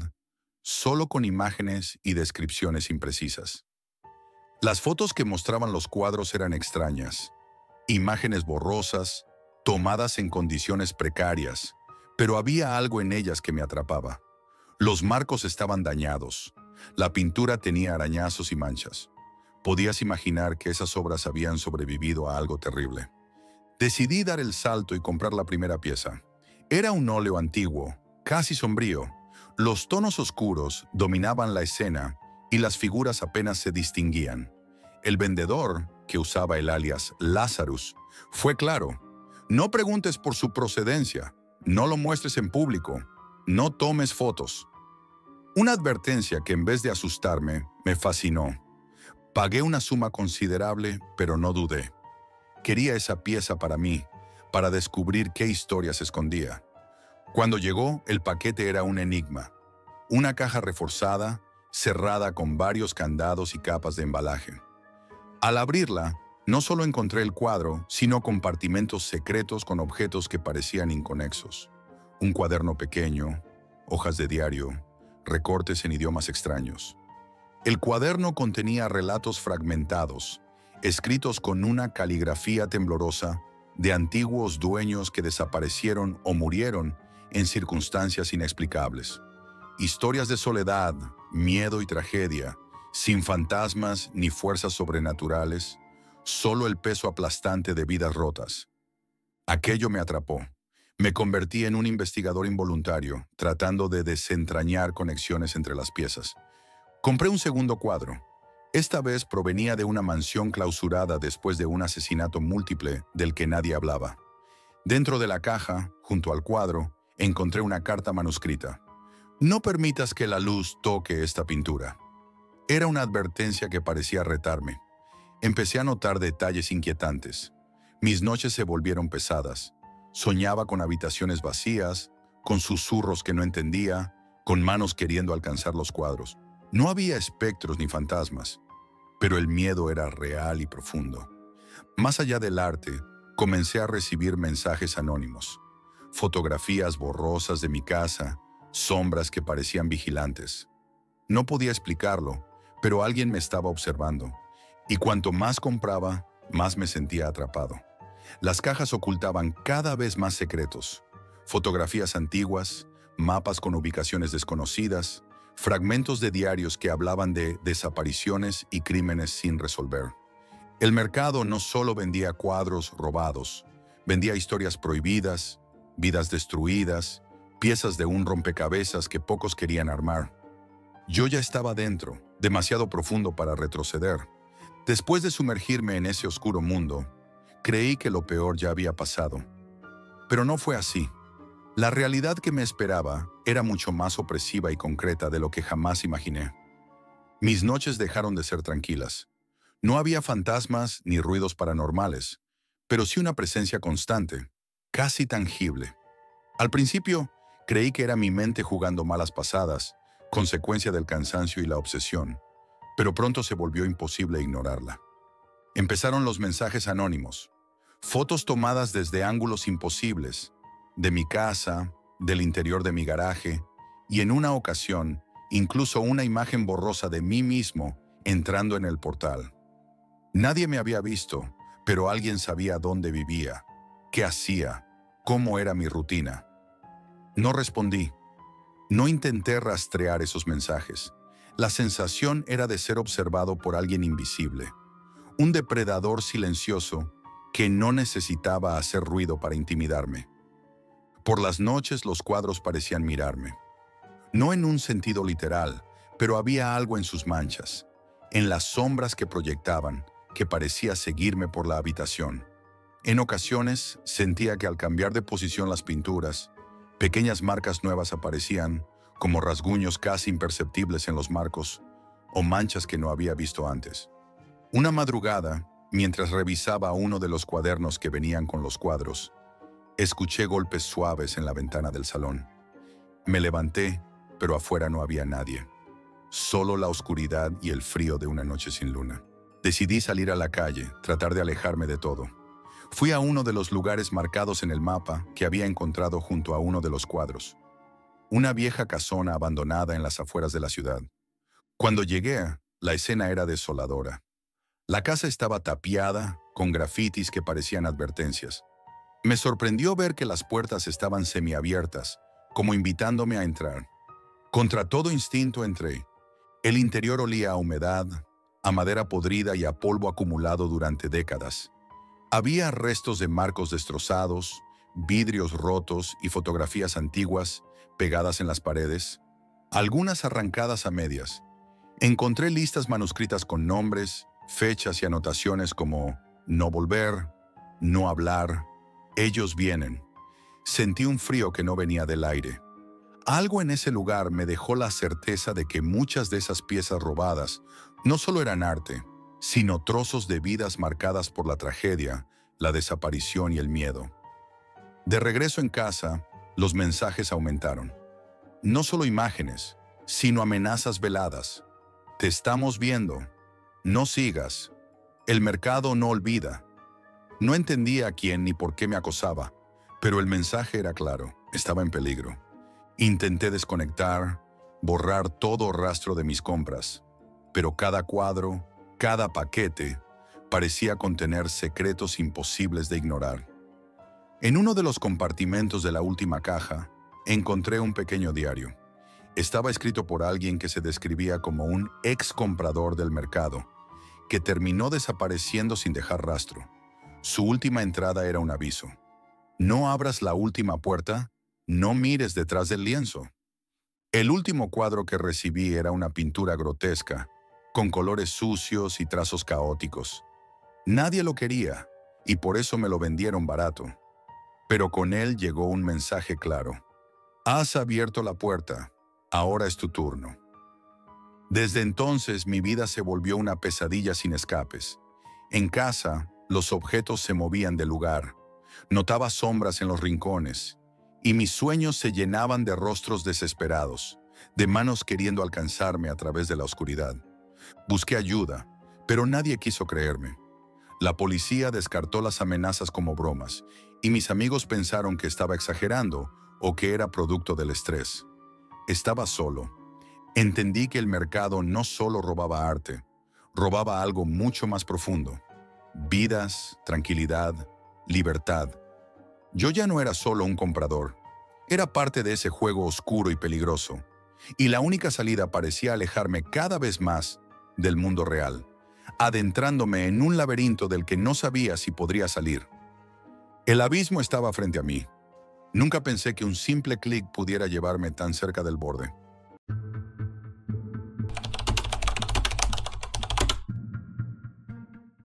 solo con imágenes y descripciones imprecisas. Las fotos que mostraban los cuadros eran extrañas, imágenes borrosas, tomadas en condiciones precarias, pero había algo en ellas que me atrapaba. Los marcos estaban dañados, la pintura tenía arañazos y manchas. Podías imaginar que esas obras habían sobrevivido a algo terrible. Decidí dar el salto y comprar la primera pieza. Era un óleo antiguo, casi sombrío. Los tonos oscuros dominaban la escena y las figuras apenas se distinguían. El vendedor, que usaba el alias Lazarus, fue claro: no preguntes por su procedencia, no lo muestres en público, no tomes fotos. Una advertencia que en vez de asustarme, me fascinó. Pagué una suma considerable, pero no dudé. Quería esa pieza para mí, para descubrir qué historia se escondía. Cuando llegó, el paquete era un enigma. Una caja reforzada, cerrada con varios candados y capas de embalaje. Al abrirla, no solo encontré el cuadro, sino compartimentos secretos con objetos que parecían inconexos. Un cuaderno pequeño, hojas de diario, recortes en idiomas extraños. El cuaderno contenía relatos fragmentados, escritos con una caligrafía temblorosa, de antiguos dueños que desaparecieron o murieron en circunstancias inexplicables. Historias de soledad, miedo y tragedia, sin fantasmas ni fuerzas sobrenaturales, solo el peso aplastante de vidas rotas. Aquello me atrapó. Me convertí en un investigador involuntario, tratando de desentrañar conexiones entre las piezas. Compré un segundo cuadro. Esta vez provenía de una mansión clausurada después de un asesinato múltiple del que nadie hablaba. Dentro de la caja, junto al cuadro, encontré una carta manuscrita. No permitas que la luz toque esta pintura. Era una advertencia que parecía retarme. Empecé a notar detalles inquietantes. Mis noches se volvieron pesadas. Soñaba con habitaciones vacías, con susurros que no entendía, con manos queriendo alcanzar los cuadros. No había espectros ni fantasmas, pero el miedo era real y profundo. Más allá del arte, comencé a recibir mensajes anónimos. Fotografías borrosas de mi casa, sombras que parecían vigilantes. No podía explicarlo, pero alguien me estaba observando. Y cuanto más compraba, más me sentía atrapado. Las cajas ocultaban cada vez más secretos. Fotografías antiguas, mapas con ubicaciones desconocidas, fragmentos de diarios que hablaban de desapariciones y crímenes sin resolver. El mercado no solo vendía cuadros robados, vendía historias prohibidas, vidas destruidas, piezas de un rompecabezas que pocos querían armar. Yo ya estaba dentro, demasiado profundo para retroceder. Después de sumergirme en ese oscuro mundo, creí que lo peor ya había pasado. Pero no fue así. La realidad que me esperaba era mucho más opresiva y concreta de lo que jamás imaginé. Mis noches dejaron de ser tranquilas. No había fantasmas ni ruidos paranormales, pero sí una presencia constante, casi tangible. Al principio, creí que era mi mente jugando malas pasadas, consecuencia del cansancio y la obsesión, pero pronto se volvió imposible ignorarla. Empezaron los mensajes anónimos, fotos tomadas desde ángulos imposibles, de mi casa, del interior de mi garaje, y en una ocasión, incluso una imagen borrosa de mí mismo entrando en el portal. Nadie me había visto, pero alguien sabía dónde vivía, qué hacía, cómo era mi rutina. No respondí. No intenté rastrear esos mensajes. La sensación era de ser observado por alguien invisible, un depredador silencioso que no necesitaba hacer ruido para intimidarme. Por las noches los cuadros parecían mirarme. No en un sentido literal, pero había algo en sus manchas, en las sombras que proyectaban, que parecía seguirme por la habitación. En ocasiones sentía que al cambiar de posición las pinturas, pequeñas marcas nuevas aparecían, como rasguños casi imperceptibles en los marcos, o manchas que no había visto antes. Una madrugada, mientras revisaba uno de los cuadernos que venían con los cuadros, escuché golpes suaves en la ventana del salón. Me levanté, pero afuera no había nadie. Solo la oscuridad y el frío de una noche sin luna. Decidí salir a la calle, tratar de alejarme de todo. Fui a uno de los lugares marcados en el mapa que había encontrado junto a uno de los cuadros. una vieja casona abandonada en las afueras de la ciudad. Cuando llegué, la escena era desoladora. La casa estaba tapiada, con grafitis que parecían advertencias. Me sorprendió ver que las puertas estaban semiabiertas, como invitándome a entrar. Contra todo instinto entré. El interior olía a humedad, a madera podrida y a polvo acumulado durante décadas. Había restos de marcos destrozados, vidrios rotos y fotografías antiguas pegadas en las paredes, algunas arrancadas a medias. Encontré listas manuscritas con nombres, fechas y anotaciones como no volver, no hablar, ellos vienen. Sentí un frío que no venía del aire. Algo en ese lugar me dejó la certeza de que muchas de esas piezas robadas no solo eran arte, sino trozos de vidas marcadas por la tragedia, la desaparición y el miedo. De regreso en casa, los mensajes aumentaron. No solo imágenes, sino amenazas veladas. Te estamos viendo. No sigas. El mercado no olvida. No entendía a quién ni por qué me acosaba, pero el mensaje era claro, estaba en peligro. Intenté desconectar, borrar todo rastro de mis compras, pero cada cuadro, cada paquete, parecía contener secretos imposibles de ignorar. En uno de los compartimentos de la última caja, encontré un pequeño diario. Estaba escrito por alguien que se describía como un ex comprador del mercado, que terminó desapareciendo sin dejar rastro. Su última entrada era un aviso. No abras la última puerta, no mires detrás del lienzo. El último cuadro que recibí era una pintura grotesca, con colores sucios y trazos caóticos. Nadie lo quería, y por eso me lo vendieron barato. Pero con él llegó un mensaje claro. Has abierto la puerta, ahora es tu turno. Desde entonces mi vida se volvió una pesadilla sin escapes. En casa, los objetos se movían de lugar. Notaba sombras en los rincones, y mis sueños se llenaban de rostros desesperados, de manos queriendo alcanzarme a través de la oscuridad. Busqué ayuda, pero nadie quiso creerme. La policía descartó las amenazas como bromas, y mis amigos pensaron que estaba exagerando o que era producto del estrés. Estaba solo. Entendí que el mercado no solo robaba arte, robaba algo mucho más profundo. Vidas, tranquilidad, libertad. Yo ya no era solo un comprador. Era parte de ese juego oscuro y peligroso. Y la única salida parecía alejarme cada vez más del mundo real, adentrándome en un laberinto del que no sabía si podría salir. El abismo estaba frente a mí. Nunca pensé que un simple clic pudiera llevarme tan cerca del borde.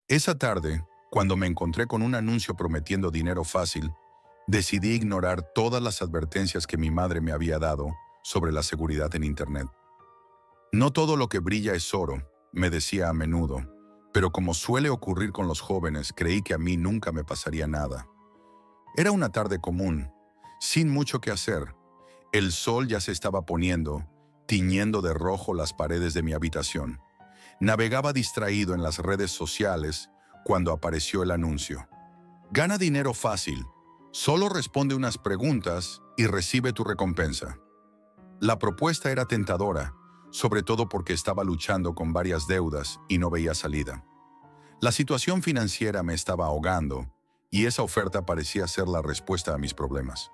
Esa tarde, cuando me encontré con un anuncio prometiendo dinero fácil, decidí ignorar todas las advertencias que mi madre me había dado sobre la seguridad en Internet. No todo lo que brilla es oro, me decía a menudo, pero como suele ocurrir con los jóvenes, creí que a mí nunca me pasaría nada. Era una tarde común, sin mucho que hacer. El sol ya se estaba poniendo, tiñendo de rojo las paredes de mi habitación. Navegaba distraído en las redes sociales cuando apareció el anuncio. Gana dinero fácil. Solo responde unas preguntas y recibe tu recompensa. La propuesta era tentadora, sobre todo porque estaba luchando con varias deudas y no veía salida. La situación financiera me estaba ahogando y esa oferta parecía ser la respuesta a mis problemas.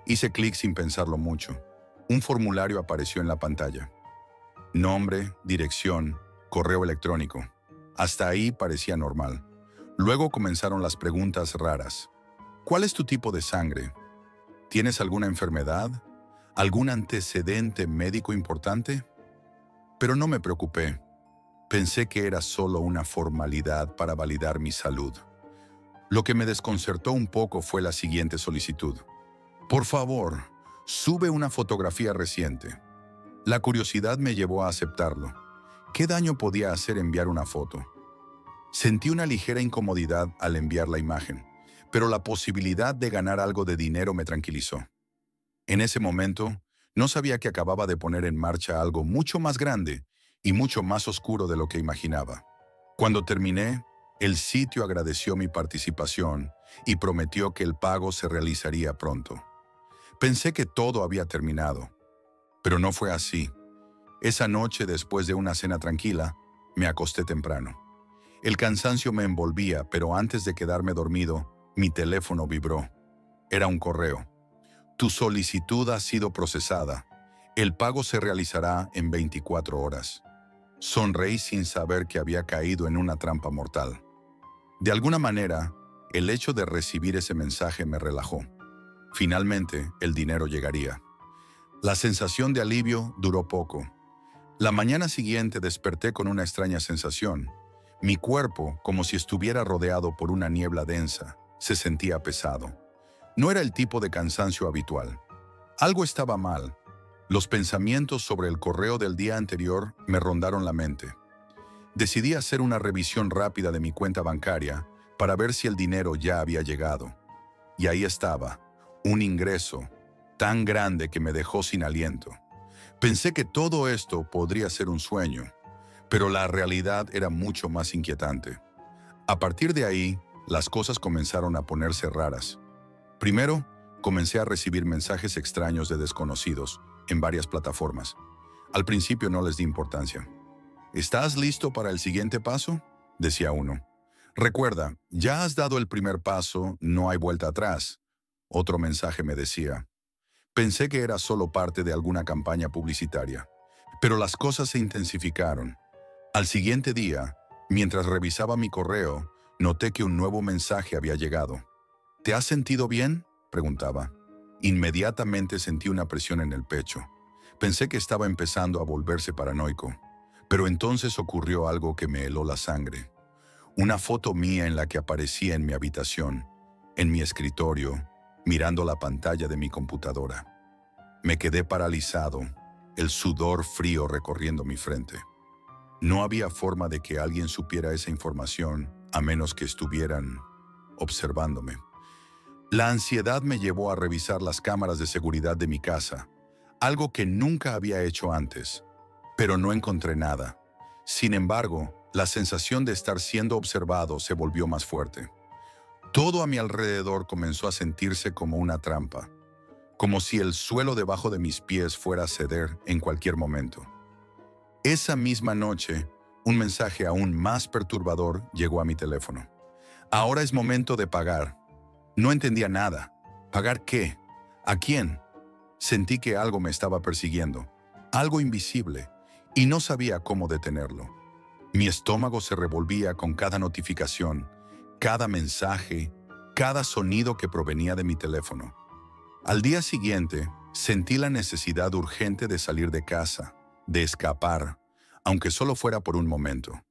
Hice clic sin pensarlo mucho. Un formulario apareció en la pantalla. Nombre, dirección, correo electrónico. Hasta ahí parecía normal. Luego comenzaron las preguntas raras. ¿Cuál es tu tipo de sangre? ¿Tienes alguna enfermedad? ¿Algún antecedente médico importante? Pero no me preocupé. Pensé que era solo una formalidad para validar mi salud. Lo que me desconcertó un poco fue la siguiente solicitud. Por favor, sube una fotografía reciente. La curiosidad me llevó a aceptarlo. ¿Qué daño podía hacer enviar una foto? Sentí una ligera incomodidad al enviar la imagen, pero la posibilidad de ganar algo de dinero me tranquilizó. En ese momento, no sabía que acababa de poner en marcha algo mucho más grande y mucho más oscuro de lo que imaginaba. Cuando terminé, el sitio agradeció mi participación y prometió que el pago se realizaría pronto. Pensé que todo había terminado, Pero no fue así. Esa noche, después de una cena tranquila, me acosté temprano. El cansancio me envolvía, pero antes de quedarme dormido, mi teléfono vibró. Era un correo. Tu solicitud ha sido procesada. El pago se realizará en 24 horas. Sonreí sin saber que había caído en una trampa mortal. De alguna manera, el hecho de recibir ese mensaje me relajó. Finalmente, el dinero llegaría. La sensación de alivio duró poco. La mañana siguiente desperté con una extraña sensación. Mi cuerpo, como si estuviera rodeado por una niebla densa, se sentía pesado. No era el tipo de cansancio habitual. Algo estaba mal. Los pensamientos sobre el correo del día anterior me rondaron la mente. Decidí hacer una revisión rápida de mi cuenta bancaria para ver si el dinero ya había llegado. Y ahí estaba, un ingreso tan grande que me dejó sin aliento. Pensé que todo esto podría ser un sueño, pero la realidad era mucho más inquietante. A partir de ahí, las cosas comenzaron a ponerse raras. Primero, comencé a recibir mensajes extraños de desconocidos en varias plataformas. Al principio no les di importancia. ¿Estás listo para el siguiente paso?, decía uno. Recuerda, ya has dado el primer paso, no hay vuelta atrás. Otro mensaje me decía. Pensé que era solo parte de alguna campaña publicitaria, pero las cosas se intensificaron. Al siguiente día, mientras revisaba mi correo, noté que un nuevo mensaje había llegado. ¿Te has sentido bien?, preguntaba. Inmediatamente sentí una presión en el pecho. Pensé que estaba empezando a volverse paranoico. Pero entonces ocurrió algo que me heló la sangre. Una foto mía en la que aparecía en mi habitación, en mi escritorio, mirando la pantalla de mi computadora. Me quedé paralizado, el sudor frío recorriendo mi frente. No había forma de que alguien supiera esa información, a menos que estuvieran observándome. La ansiedad me llevó a revisar las cámaras de seguridad de mi casa, algo que nunca había hecho antes, pero no encontré nada. Sin embargo, la sensación de estar siendo observado se volvió más fuerte. Todo a mi alrededor comenzó a sentirse como una trampa, como si el suelo debajo de mis pies fuera a ceder en cualquier momento. Esa misma noche, un mensaje aún más perturbador llegó a mi teléfono. Ahora es momento de pagar. No entendía nada. ¿Pagar qué? ¿A quién? Sentí que algo me estaba persiguiendo, algo invisible, y no sabía cómo detenerlo. Mi estómago se revolvía con cada notificación, cada mensaje, cada sonido que provenía de mi teléfono. Al día siguiente, sentí la necesidad urgente de salir de casa, de escapar, aunque solo fuera por un momento.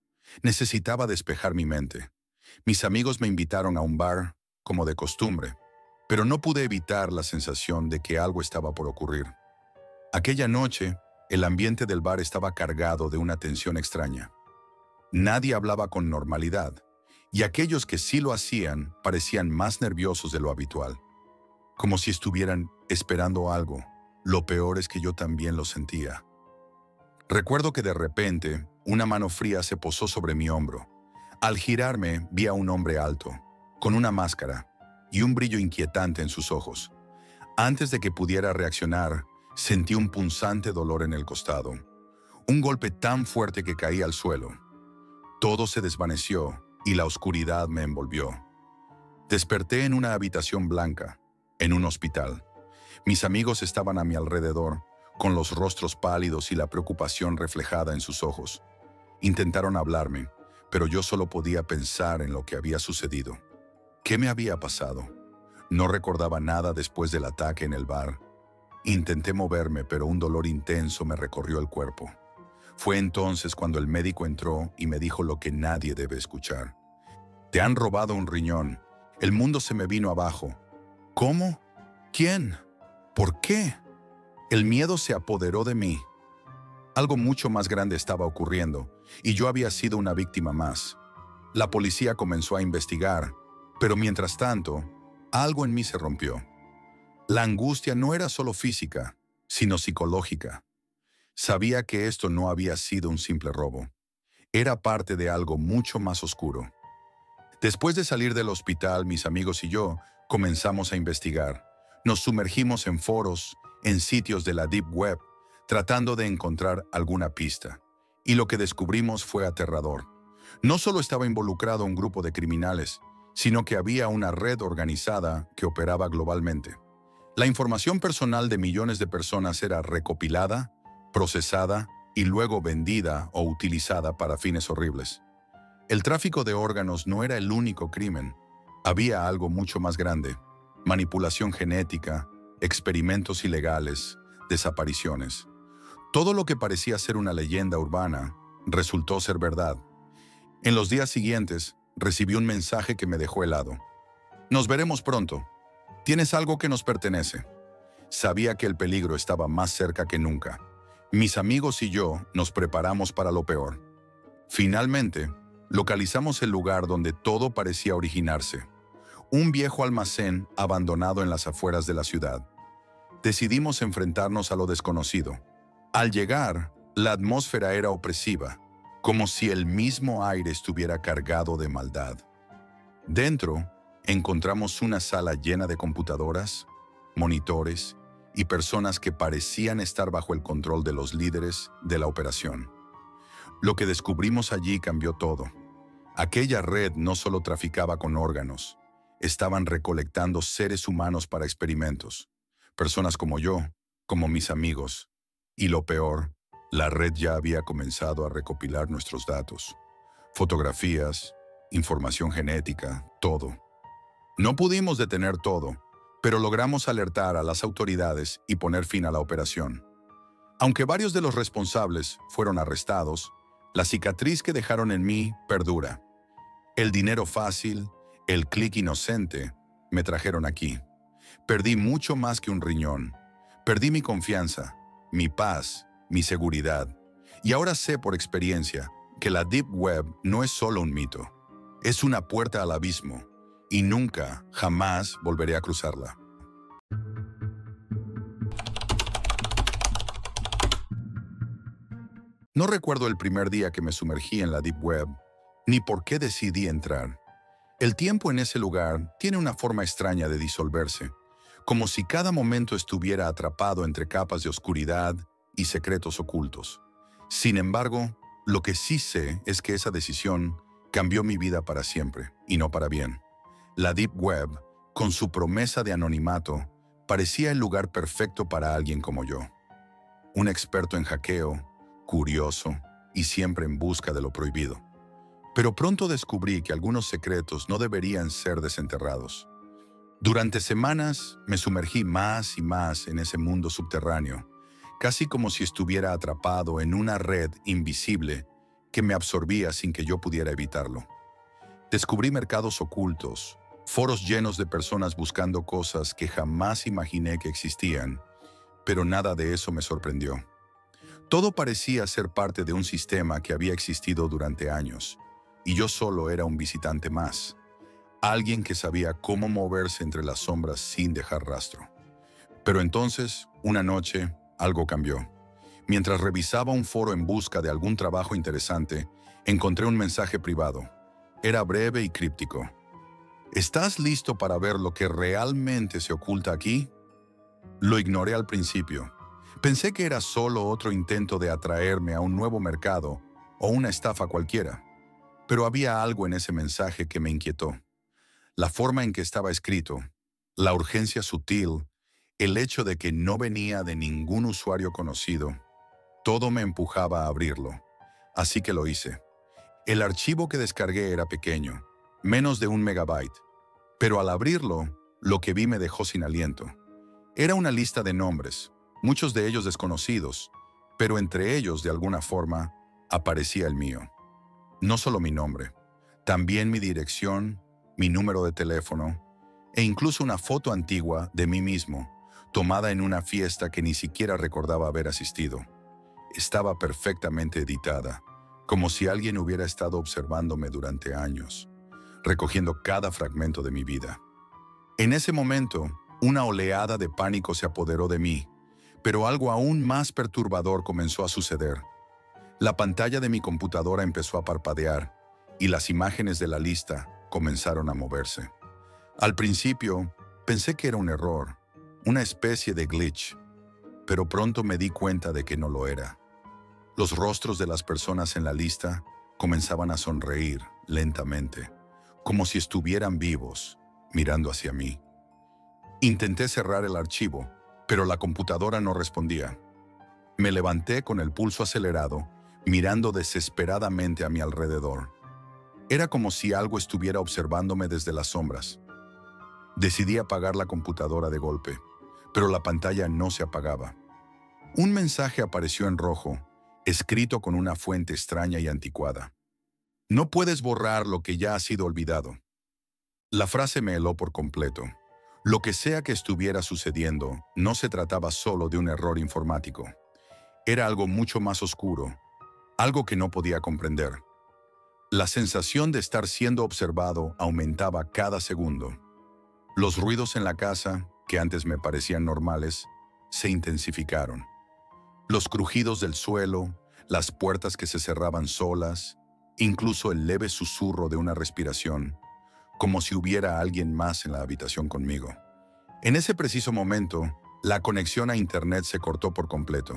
Necesitaba despejar mi mente. Mis amigos me invitaron a un bar, como de costumbre, pero no pude evitar la sensación de que algo estaba por ocurrir. Aquella noche, el ambiente del bar estaba cargado de una tensión extraña. Nadie hablaba con normalidad, y aquellos que sí lo hacían parecían más nerviosos de lo habitual, como si estuvieran esperando algo. Lo peor es que yo también lo sentía. Recuerdo que de repente, una mano fría se posó sobre mi hombro. Al girarme, vi a un hombre alto, con una máscara y un brillo inquietante en sus ojos. Antes de que pudiera reaccionar, sentí un punzante dolor en el costado. Un golpe tan fuerte que caí al suelo. Todo se desvaneció y la oscuridad me envolvió. Desperté en una habitación blanca, en un hospital. Mis amigos estaban a mi alrededor, con los rostros pálidos y la preocupación reflejada en sus ojos. Intentaron hablarme, pero yo solo podía pensar en lo que había sucedido. ¿Qué me había pasado? No recordaba nada después del ataque en el bar. Intenté moverme, pero un dolor intenso me recorrió el cuerpo. Fue entonces cuando el médico entró y me dijo lo que nadie debe escuchar. Te han robado un riñón. El mundo se me vino abajo. ¿Cómo? ¿Quién? ¿Por qué? El miedo se apoderó de mí. Algo mucho más grande estaba ocurriendo, y yo había sido una víctima más. La policía comenzó a investigar, pero mientras tanto, algo en mí se rompió. La angustia no era solo física, sino psicológica. Sabía que esto no había sido un simple robo. Era parte de algo mucho más oscuro. Después de salir del hospital, mis amigos y yo comenzamos a investigar. Nos sumergimos en foros, en sitios de la Deep Web, tratando de encontrar alguna pista. Y lo que descubrimos fue aterrador. No solo estaba involucrado un grupo de criminales, sino que había una red organizada que operaba globalmente. La información personal de millones de personas era recopilada, procesada y luego vendida o utilizada para fines horribles. El tráfico de órganos no era el único crimen. Había algo mucho más grande: manipulación genética, experimentos ilegales, desapariciones. Todo lo que parecía ser una leyenda urbana resultó ser verdad. En los días siguientes, recibí un mensaje que me dejó helado. Nos veremos pronto. Tienes algo que nos pertenece. Sabía que el peligro estaba más cerca que nunca. Mis amigos y yo nos preparamos para lo peor. Finalmente, localizamos el lugar donde todo parecía originarse: un viejo almacén abandonado en las afueras de la ciudad. Decidimos enfrentarnos a lo desconocido. Al llegar, la atmósfera era opresiva, como si el mismo aire estuviera cargado de maldad. Dentro, encontramos una sala llena de computadoras, monitores y personas que parecían estar bajo el control de los líderes de la operación. Lo que descubrimos allí cambió todo. Aquella red no solo traficaba con órganos, estaban recolectando seres humanos para experimentos. Personas como yo, como mis amigos. Y lo peor, la red ya había comenzado a recopilar nuestros datos. Fotografías, información genética, todo. No pudimos detener todo, pero logramos alertar a las autoridades y poner fin a la operación. Aunque varios de los responsables fueron arrestados, la cicatriz que dejaron en mí perdura. El dinero fácil, el clic inocente, me trajeron aquí. Perdí mucho más que un riñón. Perdí mi confianza, mi paz, mi seguridad. Y ahora sé por experiencia que la Deep Web no es solo un mito. Es una puerta al abismo, y nunca, jamás volveré a cruzarla. No recuerdo el primer día que me sumergí en la Deep Web, ni por qué decidí entrar. El tiempo en ese lugar tiene una forma extraña de disolverse, como si cada momento estuviera atrapado entre capas de oscuridad y secretos ocultos. Sin embargo, lo que sí sé es que esa decisión cambió mi vida para siempre, y no para bien. La Deep Web, con su promesa de anonimato, parecía el lugar perfecto para alguien como yo. Un experto en hackeo, curioso y siempre en busca de lo prohibido. Pero pronto descubrí que algunos secretos no deberían ser desenterrados. Durante semanas me sumergí más y más en ese mundo subterráneo, casi como si estuviera atrapado en una red invisible que me absorbía sin que yo pudiera evitarlo. Descubrí mercados ocultos, foros llenos de personas buscando cosas que jamás imaginé que existían, pero nada de eso me sorprendió. Todo parecía ser parte de un sistema que había existido durante años, y yo solo era un visitante más, alguien que sabía cómo moverse entre las sombras sin dejar rastro. Pero entonces, una noche, algo cambió. Mientras revisaba un foro en busca de algún trabajo interesante, encontré un mensaje privado. Era breve y críptico. ¿Estás listo para ver lo que realmente se oculta aquí? Lo ignoré al principio. Pensé que era solo otro intento de atraerme a un nuevo mercado o una estafa cualquiera. Pero había algo en ese mensaje que me inquietó. La forma en que estaba escrito, la urgencia sutil, el hecho de que no venía de ningún usuario conocido, todo me empujaba a abrirlo. Así que lo hice. El archivo que descargué era pequeño, menos de 1 megabyte. Pero al abrirlo, lo que vi me dejó sin aliento. Era una lista de nombres, muchos de ellos desconocidos, pero entre ellos, de alguna forma, aparecía el mío. No solo mi nombre, también mi dirección, mi número de teléfono e incluso una foto antigua de mí mismo, tomada en una fiesta que ni siquiera recordaba haber asistido. Estaba perfectamente editada, como si alguien hubiera estado observándome durante años, recogiendo cada fragmento de mi vida. En ese momento, una oleada de pánico se apoderó de mí, pero algo aún más perturbador comenzó a suceder. La pantalla de mi computadora empezó a parpadear y las imágenes de la lista comenzaron a moverse. Al principio, pensé que era un error, una especie de glitch. pero pronto me di cuenta de que no lo era. Los rostros de las personas en la lista comenzaban a sonreír lentamente, como si estuvieran vivos, mirando hacia mí. Intenté cerrar el archivo, pero la computadora no respondía. Me levanté con el pulso acelerado, mirando desesperadamente a mi alrededor. Era como si algo estuviera observándome desde las sombras. Decidí apagar la computadora de golpe, pero la pantalla no se apagaba. Un mensaje apareció en rojo, escrito con una fuente extraña y anticuada. No puedes borrar lo que ya ha sido olvidado. La frase me heló por completo. Lo que sea que estuviera sucediendo, no se trataba solo de un error informático. Era algo mucho más oscuro, algo que no podía comprender. La sensación de estar siendo observado aumentaba cada segundo. Los ruidos en la casa, que antes me parecían normales, se intensificaron. Los crujidos del suelo, las puertas que se cerraban solas, incluso el leve susurro de una respiración, como si hubiera alguien más en la habitación conmigo. En ese preciso momento, la conexión a Internet se cortó por completo.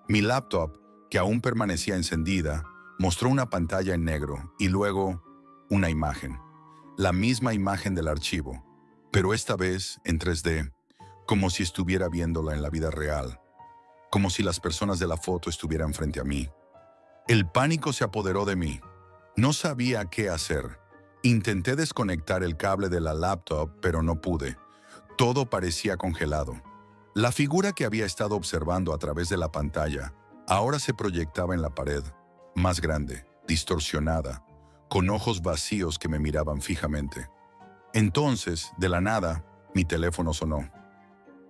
Mi laptop, que aún permanecía encendida, mostró una pantalla en negro y luego una imagen. La misma imagen del archivo, pero esta vez en 3D, como si estuviera viéndola en la vida real, como si las personas de la foto estuvieran frente a mí. El pánico se apoderó de mí. No sabía qué hacer. Intenté desconectar el cable de la laptop, pero no pude. Todo parecía congelado. La figura que había estado observando a través de la pantalla ahora se proyectaba en la pared, más grande, distorsionada, con ojos vacíos que me miraban fijamente. Entonces, de la nada, mi teléfono sonó.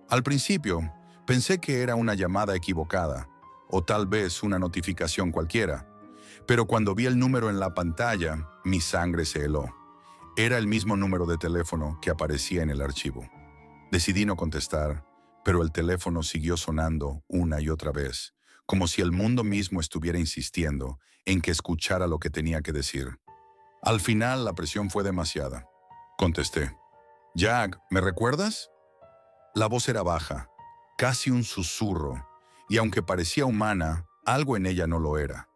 Al principio, pensé que era una llamada equivocada, o tal vez una notificación cualquiera, pero cuando vi el número en la pantalla, mi sangre se heló. Era el mismo número de teléfono que aparecía en el archivo. Decidí no contestar, pero el teléfono siguió sonando una y otra vez, como si el mundo mismo estuviera insistiendo en que escuchara lo que tenía que decir. Al final, la presión fue demasiada. Contesté. «Jack, ¿me recuerdas?» La voz era baja, casi un susurro, y aunque parecía humana, algo en ella no lo era.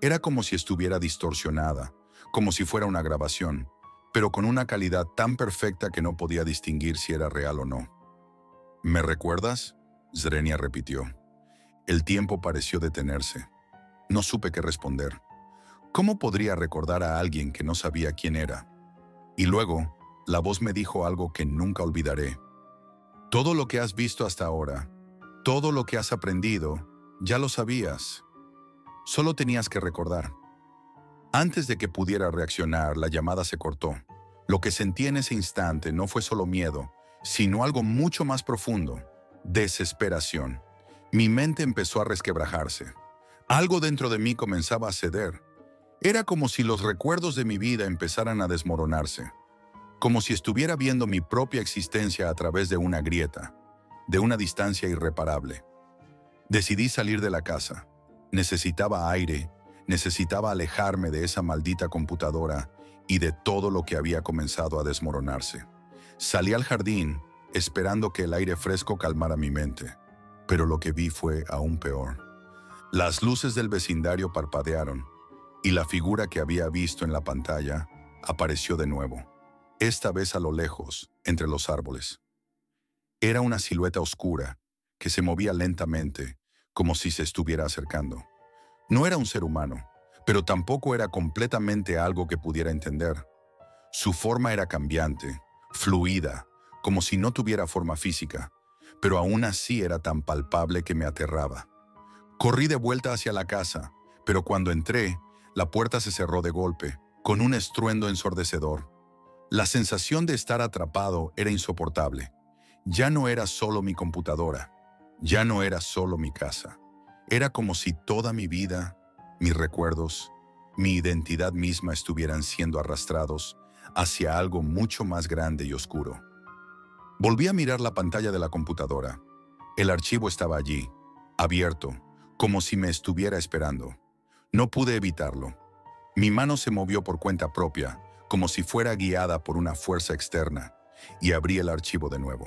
Era como si estuviera distorsionada, como si fuera una grabación, pero con una calidad tan perfecta que no podía distinguir si era real o no. «¿Me recuerdas?», Zrenia repitió. El tiempo pareció detenerse. No supe qué responder. ¿Cómo podría recordar a alguien que no sabía quién era? Y luego, la voz me dijo algo que nunca olvidaré. «Todo lo que has visto hasta ahora, todo lo que has aprendido, ya lo sabías. Solo tenías que recordar». Antes de que pudiera reaccionar, la llamada se cortó. Lo que sentí en ese instante no fue solo miedo, sino algo mucho más profundo: desesperación. Mi mente empezó a resquebrajarse. Algo dentro de mí comenzaba a ceder. Era como si los recuerdos de mi vida empezaran a desmoronarse. Como si estuviera viendo mi propia existencia a través de una grieta, de una distancia irreparable. Decidí salir de la casa. Necesitaba aire, necesitaba alejarme de esa maldita computadora y de todo lo que había comenzado a desmoronarse. Salí al jardín, esperando que el aire fresco calmara mi mente, pero lo que vi fue aún peor. Las luces del vecindario parpadearon, y la figura que había visto en la pantalla apareció de nuevo, esta vez a lo lejos, entre los árboles. Era una silueta oscura que se movía lentamente, como si se estuviera acercando. No era un ser humano, pero tampoco era completamente algo que pudiera entender. Su forma era cambiante, fluida, como si no tuviera forma física, pero aún así era tan palpable que me aterraba. Corrí de vuelta hacia la casa, pero cuando entré, la puerta se cerró de golpe, con un estruendo ensordecedor. La sensación de estar atrapado era insoportable. Ya no era solo mi computadora, ya no era solo mi casa. Era como si toda mi vida, mis recuerdos, mi identidad misma estuvieran siendo arrastrados hacia algo mucho más grande y oscuro. Volví a mirar la pantalla de la computadora. El archivo estaba allí, abierto, como si me estuviera esperando. No pude evitarlo. Mi mano se movió por cuenta propia, como si fuera guiada por una fuerza externa, y abrí el archivo de nuevo.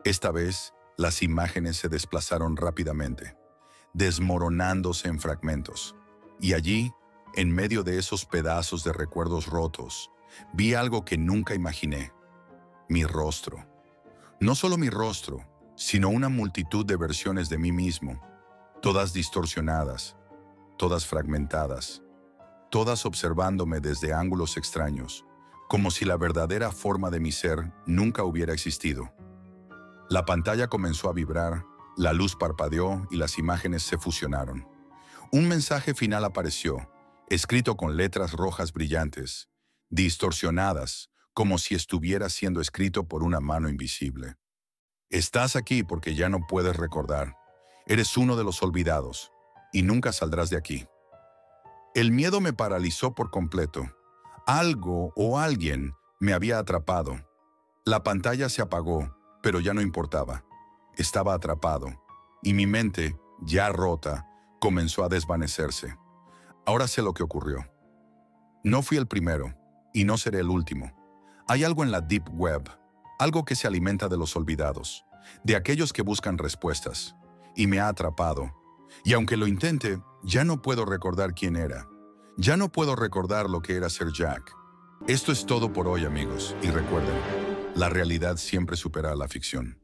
Esta vez, Las imágenes se desplazaron rápidamente, desmoronándose en fragmentos. Y allí, en medio de esos pedazos de recuerdos rotos, vi algo que nunca imaginé: mi rostro. No solo mi rostro, sino una multitud de versiones de mí mismo, todas distorsionadas, todas fragmentadas, todas observándome desde ángulos extraños, como si la verdadera forma de mi ser nunca hubiera existido. La pantalla comenzó a vibrar, la luz parpadeó y las imágenes se fusionaron. Un mensaje final apareció, escrito con letras rojas brillantes, distorsionadas, como si estuviera siendo escrito por una mano invisible. Estás aquí porque ya no puedes recordar. Eres uno de los olvidados, y nunca saldrás de aquí. El miedo me paralizó por completo. Algo o alguien me había atrapado. La pantalla se apagó, pero ya no importaba. Estaba atrapado, y mi mente, ya rota, comenzó a desvanecerse. Ahora sé lo que ocurrió. No fui el primero, y no seré el último. Hay algo en la Deep Web, algo que se alimenta de los olvidados, de aquellos que buscan respuestas, y me ha atrapado. Y aunque lo intente, ya no puedo recordar quién era. Ya no puedo recordar lo que era ser Jack. Esto es todo por hoy, amigos, y recuerden, la realidad siempre supera a la ficción.